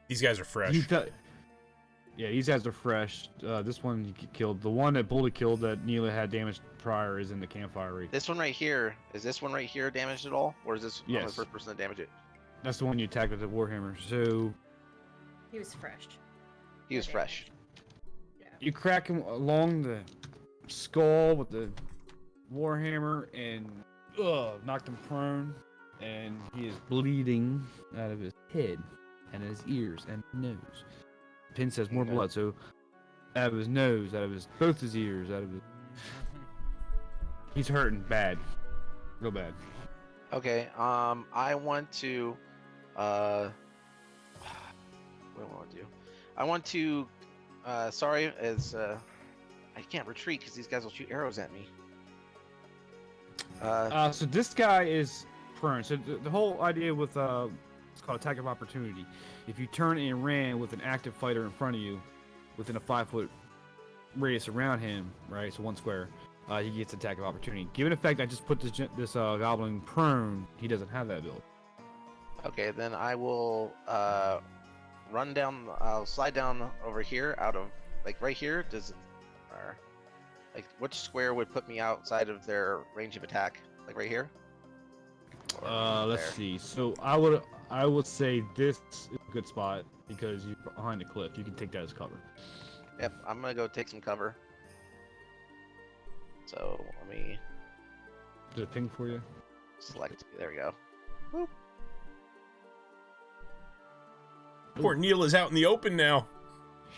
These guys are fresh. yeah, these guys are fresh. This one you killed. The one that Boldy killed that Neela had damaged prior is in the campfire wreath. This one right here, is this one right here damaged at all? Or is this only the Yes. first person to damage it? That's the one you attacked with the warhammer. So He was fresh. He was fresh. you crack him along the skull with the warhammer and knocked him prone, and he is bleeding out of his head and his ears and nose. Pin says more Okay. blood, so out of his nose, out of his both his ears, out of his. He's hurting bad, real bad. Okay, I want to, what do I want to do? I want to, sorry, as, I can't retreat because these guys will shoot arrows at me. So this guy is prone. So the whole idea with it's called attack of opportunity. If you turn and ran with an active fighter in front of you, within a 5-foot radius around him, right? So 1 square, he gets attack of opportunity. Given the fact I just put this goblin prone, he doesn't have that ability. Okay, then I will run down. I'll slide down over here, out of like right here. Does it, or like which square would put me outside of their range of attack? Like right here. Let's there? see. So I would say this is a good spot because you're behind the cliff. You can take that as cover. Yep, I'm gonna go take some cover. So let me Is it ping for you? select. There we go. Poor Neil is out in the open now.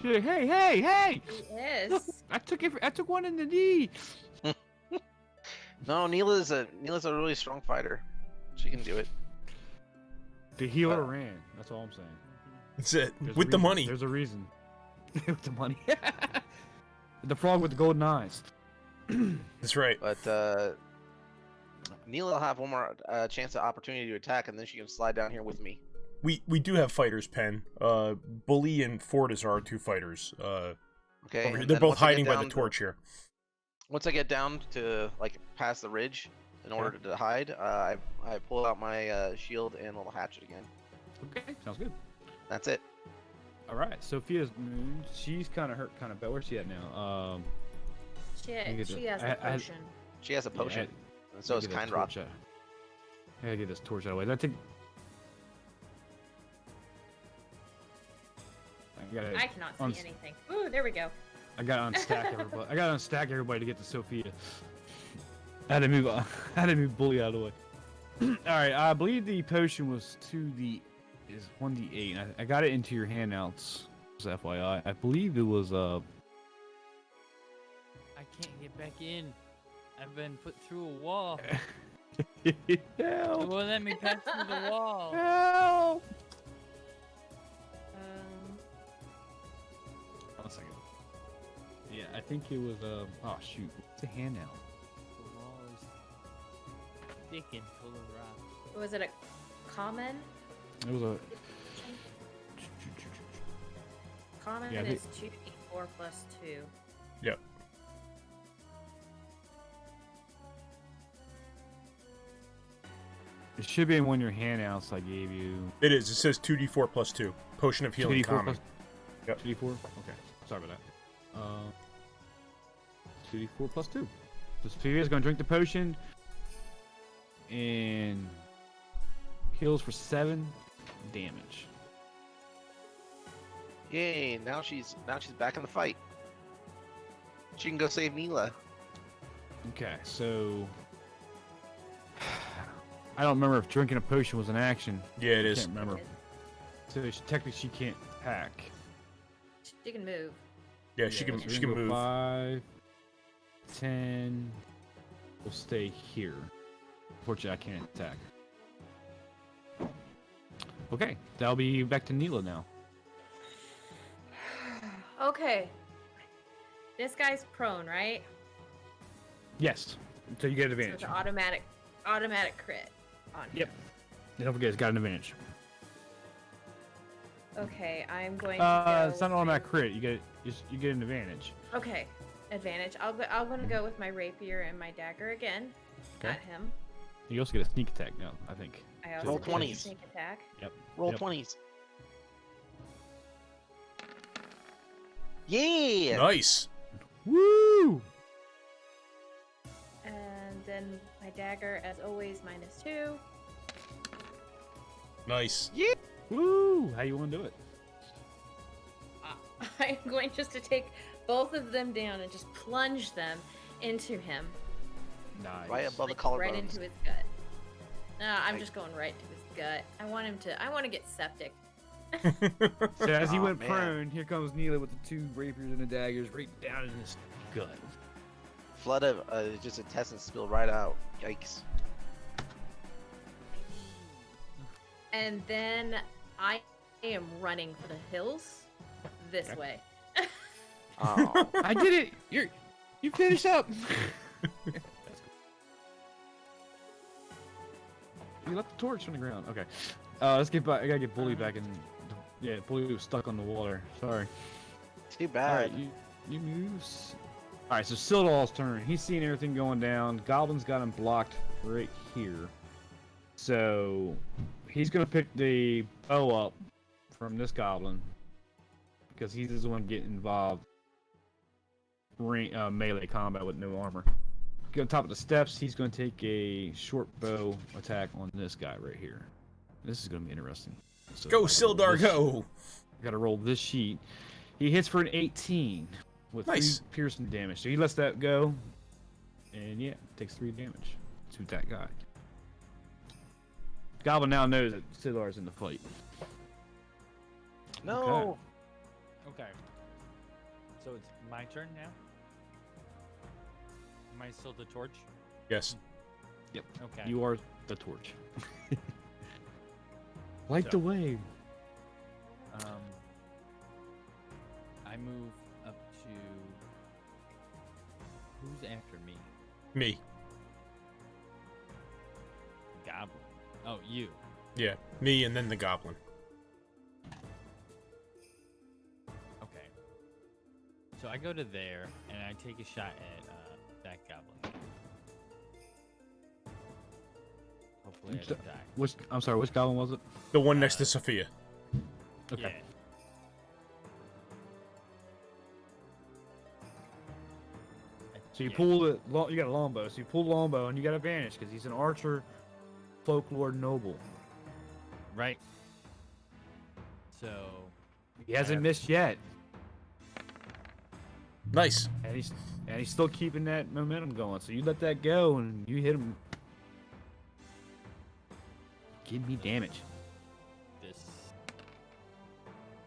Shit, hey! He is. I took one in the knee. No, Neela's a really strong fighter. She can do it. The healer ran. That's all I'm saying. That's it. There's a With the reason. money. There's a reason. With the money. The frog with the golden eyes. That's right. But Neela will have one more chance of opportunity to attack, and then she can slide down here with me. We do have fighters, Pen. Bully and Fortis are our 2 fighters. Okay. Over here. and They're then both once I get hiding by the down torch here. Once I get down to like past the ridge, in order to hide, I pull out my shield and little hatchet again. Okay, sounds good. That's it. All right, Sophia's moved. She's kind of hurt, kind of bad. Where's she at now? She get has the- a potion. She has a potion, and so Let is me get Kind that Rod. torch out. I gotta get this torch out of the way. That thing. I cannot see uns- anything. Ooh, there we go. I gotta unstack everybody. I gotta unstack everybody to get to Sophia. I had to move. I had to move Bully out of the way. All right, I believe the potion was 1d8. I got it into your handouts. Just FYI, I believe it was I can't get back in. I've been put through a wall. It Help! won't let me pass through the wall. Help! One second. Yeah, I think it was oh shoot, it's a handout. The wall is thick and full of rocks. Was it a common? It was a. Common Yeah, I is 2d4 plus 2. Yep. It should be in one of your handouts I gave you. It is. It says 2d4 plus 2. Potion of healing 2d4 common. plus. Yep. 2d4. Okay, sorry about that. 2d4 plus 2. So Sophia's gonna drink the potion and heals for 7 damage. Yay! Now she's back in the fight. She can go save Neela. Okay, so I don't remember if drinking a potion was an action. Yeah, it I is. can't remember. So technically she can't attack. She can move. Yeah, she can. so She we can go move. 5, 10. We'll stay here. Unfortunately, I can't attack. Okay, that'll be back to Neela now. Okay. This guy's prone, right? Yes. So you get So advantage. it's an automatic crit on him. Yep. And don't forget, it's got an advantage. Okay, I'm going to go It's not an automatic with- crit. You get an advantage. Okay, advantage. I'm gonna go with my rapier and my dagger again. Okay. Got him. You also get a sneak attack now, I think. I also Roll get a 20s. sneak attack. Roll Yep. 20s. Yeah! Nice. Woo! And then my dagger, as always, -2. Nice. Woo! How you want to do it? I'm going just to take both of them down and just plunge them into him. Nice. Right above the Like, collarbones. right into his gut. No, I'm Right. just going right to his gut. I want to get septic. So as he Aw, went man. prone, here comes Neela with the 2 rapiers and the daggers right down in his gut. Flood of just intestines spill right out. Yikes. And then I am running for the hills this Okay. way. Oh. I did it. You finish up. You left the torch on the ground. Okay. Let's get back. I gotta get Bully back in. Yeah, Bully was stuck on the water. Sorry. Too All bad. right, you moves. All right, so Sildal's turn. He's seeing everything going down. Goblin's got him blocked right here. So he's gonna pick the bow up from this goblin because he's the one getting involved. Melee combat with no armor. Get on top of the steps. He's gonna take a short bow attack on this guy right here. This is gonna be interesting. So Go, Sildar, go! I gotta roll this sheet. He hits for an 18 with Nice. 3 piercing damage. So he lets that go, and yeah, takes 3 damage to that guy. Goblin now knows that Silar's in the fight. No. Okay. So it's my turn now? Am I still the torch? Yes. Yep. Okay. You are the torch. Light the way. I move up to... Who's after me? Me. Goblin. Oh, you. Yeah, me and then the goblin. Okay. So I go to there, and I take a shot at that goblin. Hopefully I don't die. I'm sorry, which goblin was it? The one next to Sophia. Okay. Yeah. So you Yeah. pull the, you got a longbow. So you pull the longbow, and you got advantage because he's an archer, folklore noble. Right. So... He hasn't missed yet, Nice. and he's still keeping that momentum going. So you let that go, and you hit him. Give me damage. This...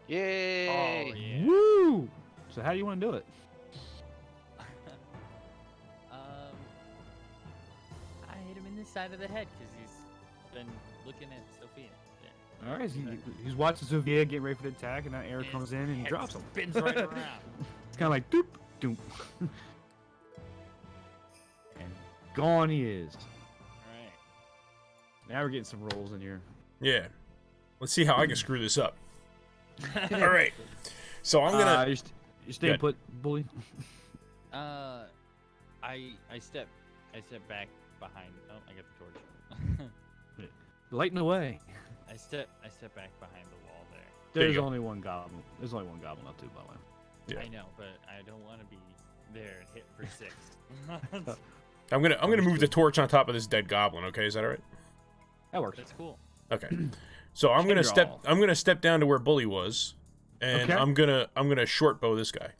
Yay! Oh, yeah. Woo! So how do you want to do it? I hit him in the side of the head because he's been looking at Sophia. Yeah. All right, he's watching Sophia getting ready for the attack, and now Eric comes in and Head drops him. Spins right around. It's kind of like doop, doop. And gone he is. Alright. Now we're getting some rolls in here. Yeah. Let's see how I can screw this up. All right. So I'm gonna. You're staying Good. put, Bully. I step back behind. Oh, I got the torch. Lighting away. I step back behind the wall there. There you There's go. only one goblin. There's only one goblin up too, by the way. Yeah. I know, but I don't want to be there and hit for 6. I'm gonna move the torch on top of this dead goblin. Okay, is that all right? That works. That's cool. Okay. So I'm gonna step down to where Bully was, and Okay. I'm gonna short bow this guy.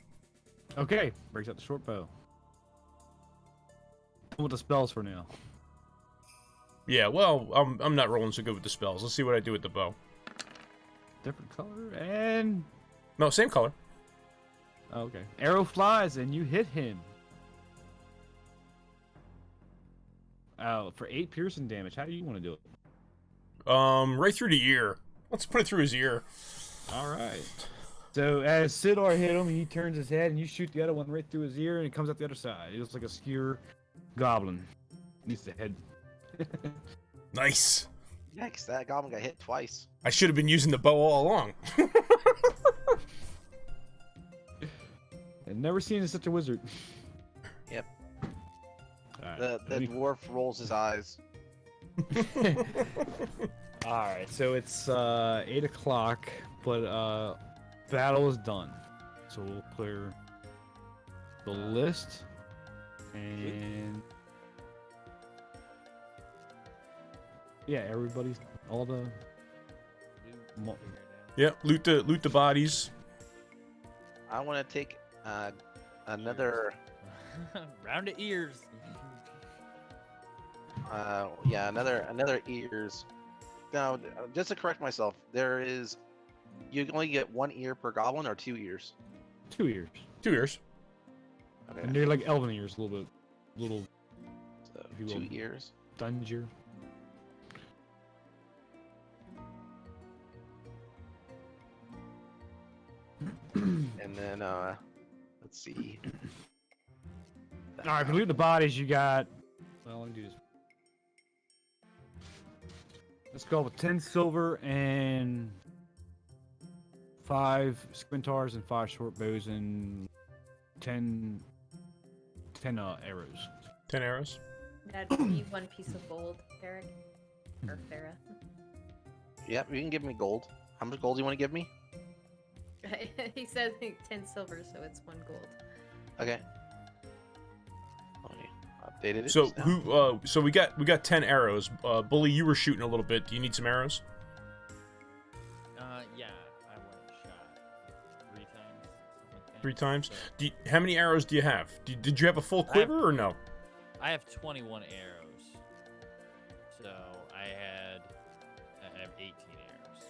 Okay, breaks out the short bow. With the spells for now. Yeah. Well, I'm not rolling so good with the spells. Let's see what I do with the bow. Different color and No, same color. okay. Arrow flies and you hit him. For 8 piercing damage. How do you want to do it? Right through the ear. Let's put it through his ear. All right. So as Sidar hit him, he turns his head and you shoot the other one right through his ear and it comes out the other side. It looks like a skewer goblin. Needs the head. Nice. Yikes! That goblin got hit twice. I should have been using the bow all along. I've never seen such a wizard. Yep. All The right. dwarf rolls his eyes. All right, so it's 8 o'clock, but battle is done. So we'll clear the list, and yeah, everybody's all the. Yep. Loot the bodies. I want to take another. Round of ears. Yeah, another ears. Now, just to correct myself, you only get 1 ear per goblin or 2 ears. 2 ears, 2 ears. and Okay, they're like elven ears, a little so if you 2 will. ears. dungier. And then let's see. All right, if you loot the bodies, you got. Well, let me do this. Let's go with 10 silver and 5 squintars and 5 short bows and 10 arrows. 10 arrows. That'd be 1 piece of gold, Eric. Or Farah. Yep, you can give me gold. How much gold do you want to give me? He said 10 silver, so it's 1 gold. Okay. Let me update it. So just now. who? So we got 10 arrows. Bully, you were shooting a little bit. Do you need some arrows? Yeah, I went and shot 3 times. Something like that. 3 times. So How many arrows do you have? Did you have a full quiver or no? I have 21 arrows. So I have 18 arrows.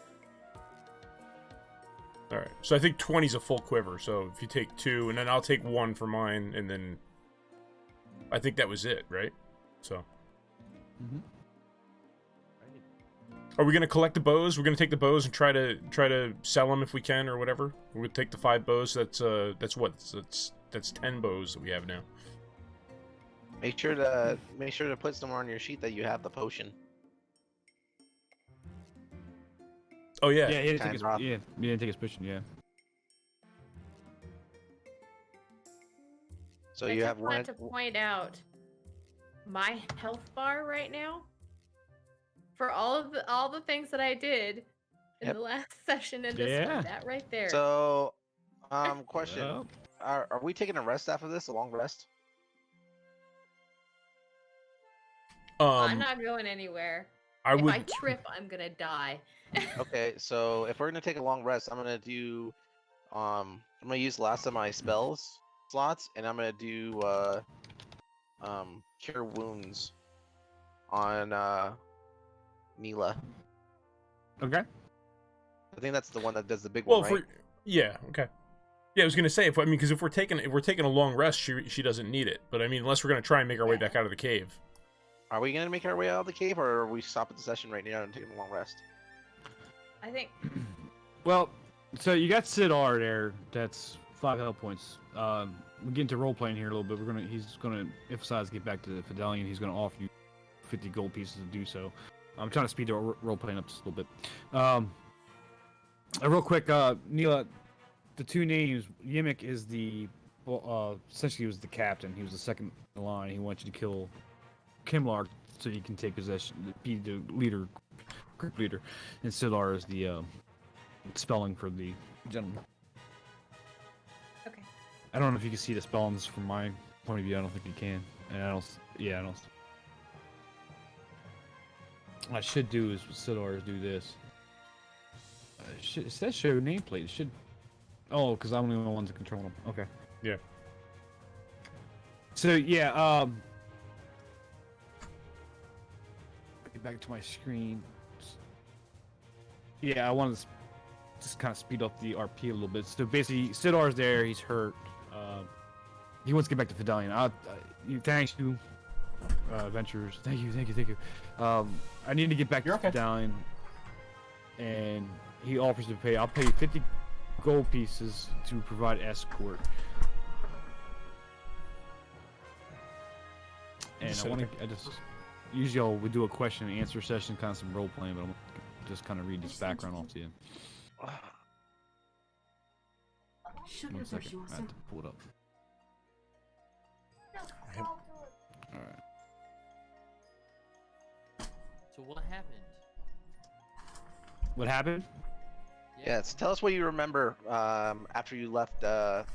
All right. So I think 20 is a full quiver. So if you take 2, and then I'll take 1 for mine, and then I think that was it, right? So. Mm-hmm. Are we gonna collect the bows? We're gonna take the bows and try to sell them if we can or whatever. We're gonna take the 5 bows. That's what? That's 10 bows that we have now. Make sure to put somewhere on your sheet that you have the potion. Oh yeah. Yeah, he didn't Time take his, drop. yeah, he didn't take his position, yeah. So I you just have one. wanted to point out my health bar right now. For all the things that I did in Yep. the last session and this Yeah. one, that right there. So, question: Yep. Are we taking a rest after this? A long rest? I'm not going anywhere. I If would. I trip, I'm gonna die. Okay, so if we're gonna take a long rest, I'm gonna do. I'm gonna use the last of my spells slots, and I'm gonna do cure wounds on Mila. Okay. I think that's the one that does the big Well, one, if right? yeah, okay. Yeah, I was gonna say because if we're taking a long rest, she doesn't need it. But I mean, unless we're gonna try and make our way back out of the cave. Are we gonna make our way out of the cave, or are we stopping the session right now and taking a long rest? I think Well, so you got Sidar there. That's 5 health points. We get into role playing here a little bit. He's gonna emphasize get back to the Fidelian. He's gonna offer you 50 gold pieces to do so. I'm trying to speed the role playing up just a little bit. Real quick, Neela, the 2 names. Imag is essentially he was the captain. He was the second in line. He wants you to kill Kimlar so you can take possession, be the leader, group leader, and Sidar is the spelling for the gentleman. okay. I don't know if you can see the spellings from my point of view. I don't think you can, and I don't. Yeah, I don't. What I should do is Sidar is do this. It says show nameplate. It should. Oh, because I'm the only one to control them. Okay. Yeah. So yeah, get back to my screen. Yeah, I wanted to just kind of speed up the RP a little bit. So basically, Sidar's there. He's hurt. He wants to get back to Fidelian. Thanks you, Ventures. Thank you. I need to get back You're to okay. Fidelian, and he offers to pay. I'll pay 50 gold pieces to provide escort. And Just I want to. Usually we do a question and answer session, kind of some role playing, but I'm just kind of read this background off to you. One second, I have to pull it up. Alright. So what happened? What happened? Yeah, so tell us what you remember after you left the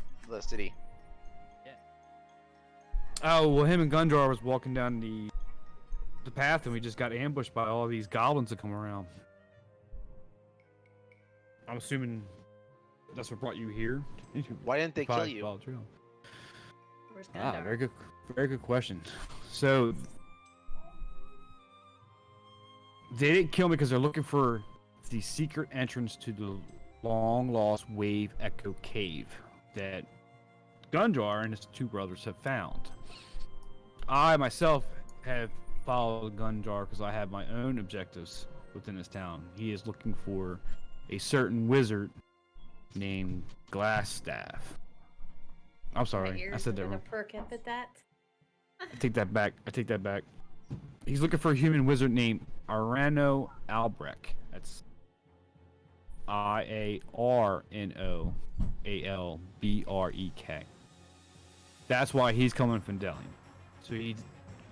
city. Oh, well, him and Gundrar was walking down the path, and we just got ambushed by all these goblins that come around. I'm assuming that's what brought you here. Why didn't they kill Follow you? the trail. Where's Ah, Gundar? very good question. So they didn't kill me because they're looking for the secret entrance to the long lost Wave Echo Cave that Gundrar and his 2 brothers have found. I myself have followed Gundrar because I have my own objectives within this town. He is looking for a certain wizard named Glassstaff. I'm My sorry, I ears said are that gonna wrong. perk up at that. I take that back. He's looking for a human wizard named Arano Albrecht. That's Iarnoalbrek. That's why he's coming from Fandelian. So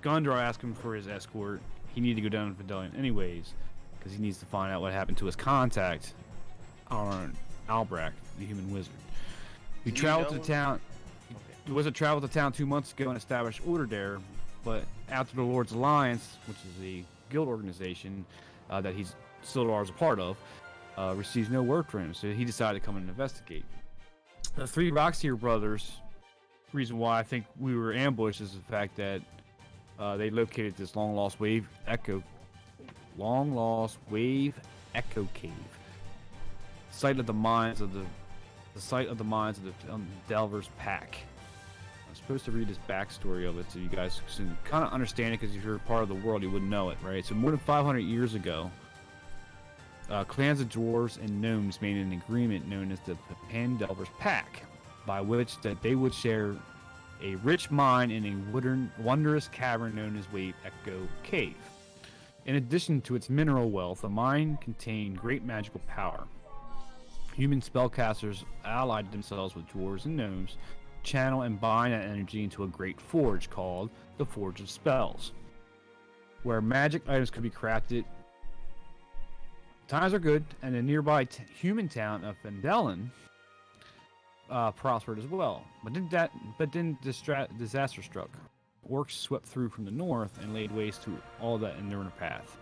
Gundar asked him for his escort. He needed to go down to Fandelian anyways, because he needs to find out what happened to his contact, Aaron Albrecht, the human wizard. He traveled to town. He was traveled to town 2 months ago and established order there, but after the Lord's Alliance, which is a guild organization that he's Sildar is a part of, receives no word from him, so he decided to come and investigate. The three Rockseer brothers. Reason why I think we were ambushed is the fact that they located this long lost wave echo cave, site of the mines of the Delver's pack. I'm supposed to read this backstory of it so you guys can kind of understand it, because if you're part of the world you wouldn't know it, right? So more than 500 years ago, clans of dwarves and gnomes made an agreement known as the Phandelver's pack, by which that they would share a rich mine in a wondrous cavern known as Wave Echo Cave. In addition to its mineral wealth, the mine contained great magical power. Human spellcasters allied themselves with dwarves and gnomes, channel and bind that energy into a great forge called the Forge of Spells, where magic items could be crafted. Times are good, and the nearby human town of Phandelver prospered as well, but then disaster struck. Orcs swept through from the north and laid waste to all that in their path.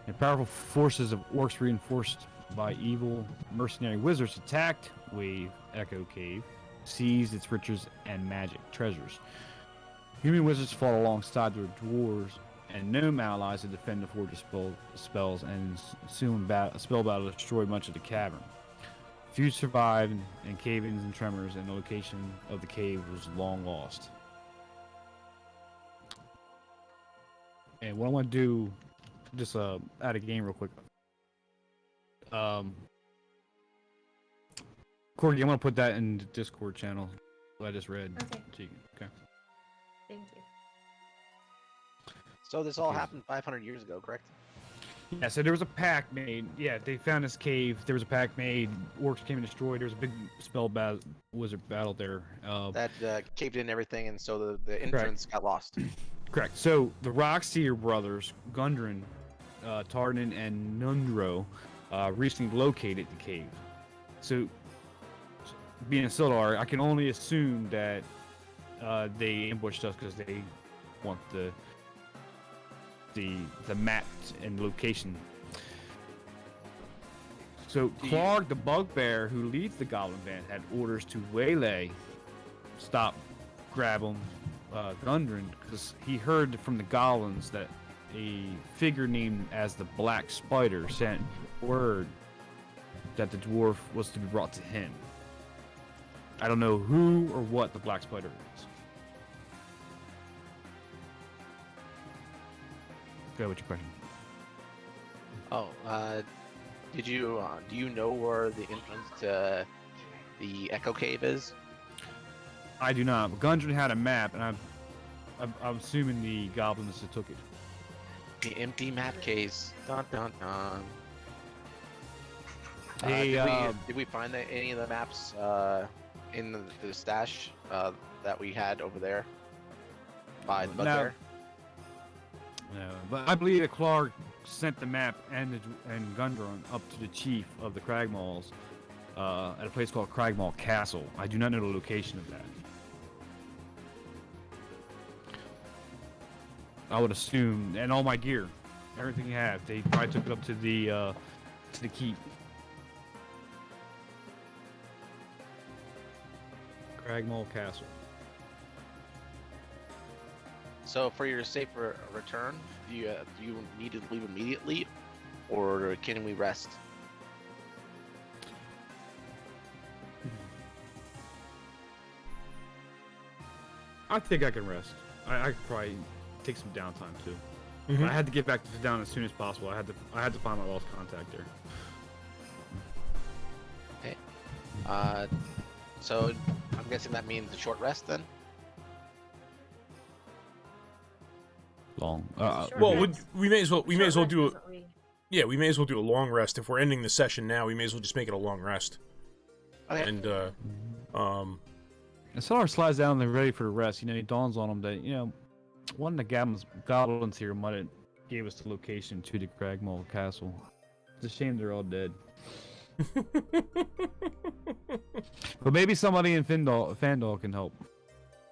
The powerful forces of orcs, reinforced by evil mercenary wizards, attacked Wave Echo Cave, seized its riches and magic treasures. Human wizards fought alongside their dwarves and gnome allies to defend the Forge of Spells, and soon a spell battle destroyed much of the cavern. Few survived, and cave-ins and tremors, and the location of the cave was long lost. And what I want to do, just add a game real quick. Cordy, I'm gonna put that in the Discord channel. What I just read. Okay. Okay. Thank you. So this all happened 500 years ago, correct? Yeah, so there was a pact made. Yeah, they found this cave. There was a pact made. Orcs came and destroyed. There was a big wizard battle there. That caved in everything, and so the entrance got lost. Correct. So the Rockseer brothers, Gundren, Tardan, and Nundro, recently located the cave. So, being a Sildar, I can only assume that they ambushed us because they want the map and location. So Clark, the bugbear who leads the goblin band, had orders to waylay, stop, grab him, Gundren, because he heard from the goblins that a figure named as the Black Spider sent word that the dwarf was to be brought to him. I don't know who or what the Black Spider is. Go with your question. Oh, do you know where the entrance to the Echo Cave is? I do not. But Gundren had a map, and I'm assuming the goblins that took it. The empty map case. Dun dun dun. Hey, did we find any of the maps in the stash that we had over there by the bugbear? No, but I believe that Clark sent the map and Gundren up to the chief of the Cragmalls at a place called Cragmall Castle. I do not know the location of that. I would assume, and all my gear, everything you have, they probably took it up to the keep. Cragmall Castle. So for your safer return, do you need to leave immediately, or can we rest? I think I can rest. I could probably take some downtime too. Mhm. I had to get back to down as soon as possible. I had to find my lost contact there. Okay. So I'm guessing that means a short rest then. long. Short Well, rest. we may as well Short do rest a isn't we- yeah, we may as well do a long rest. If we're ending the session now, we may as well just make it a long rest. Okay. And And Solar slides down. They're ready for the rest. It dawns on them that one of the goblins here might have gave us the location to the Cragmaw Castle. It's a shame they're all dead. But maybe somebody in Phandal can help.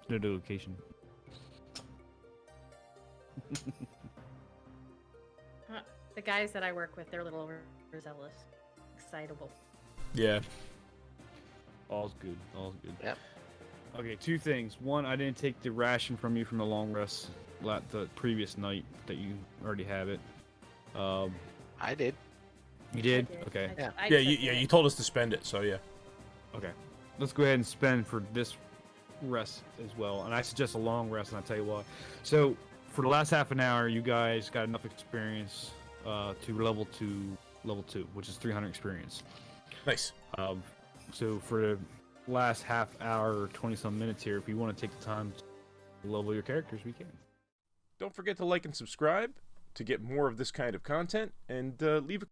Know the location. The guys that I work with, they're a little overzealous, excitable. yeah, All's good. All's good. Yep. Okay, two things. One, I didn't take the ration from you from the long rest the previous night that you already have it. I did. You did? I did. Okay. Yeah. I yeah, took you it. told us to spend it, so yeah. Okay. Let's go ahead and spend for this rest as well. And I suggest a long rest, and I'll tell you why. So, for the last half an hour, you guys got enough experience to level 2, which is 300 experience. Nice. So for the last half hour or 20-some minutes here, if you want to take the time to level your characters, we can. Don't forget to like and subscribe to get more of this kind of content, and leave a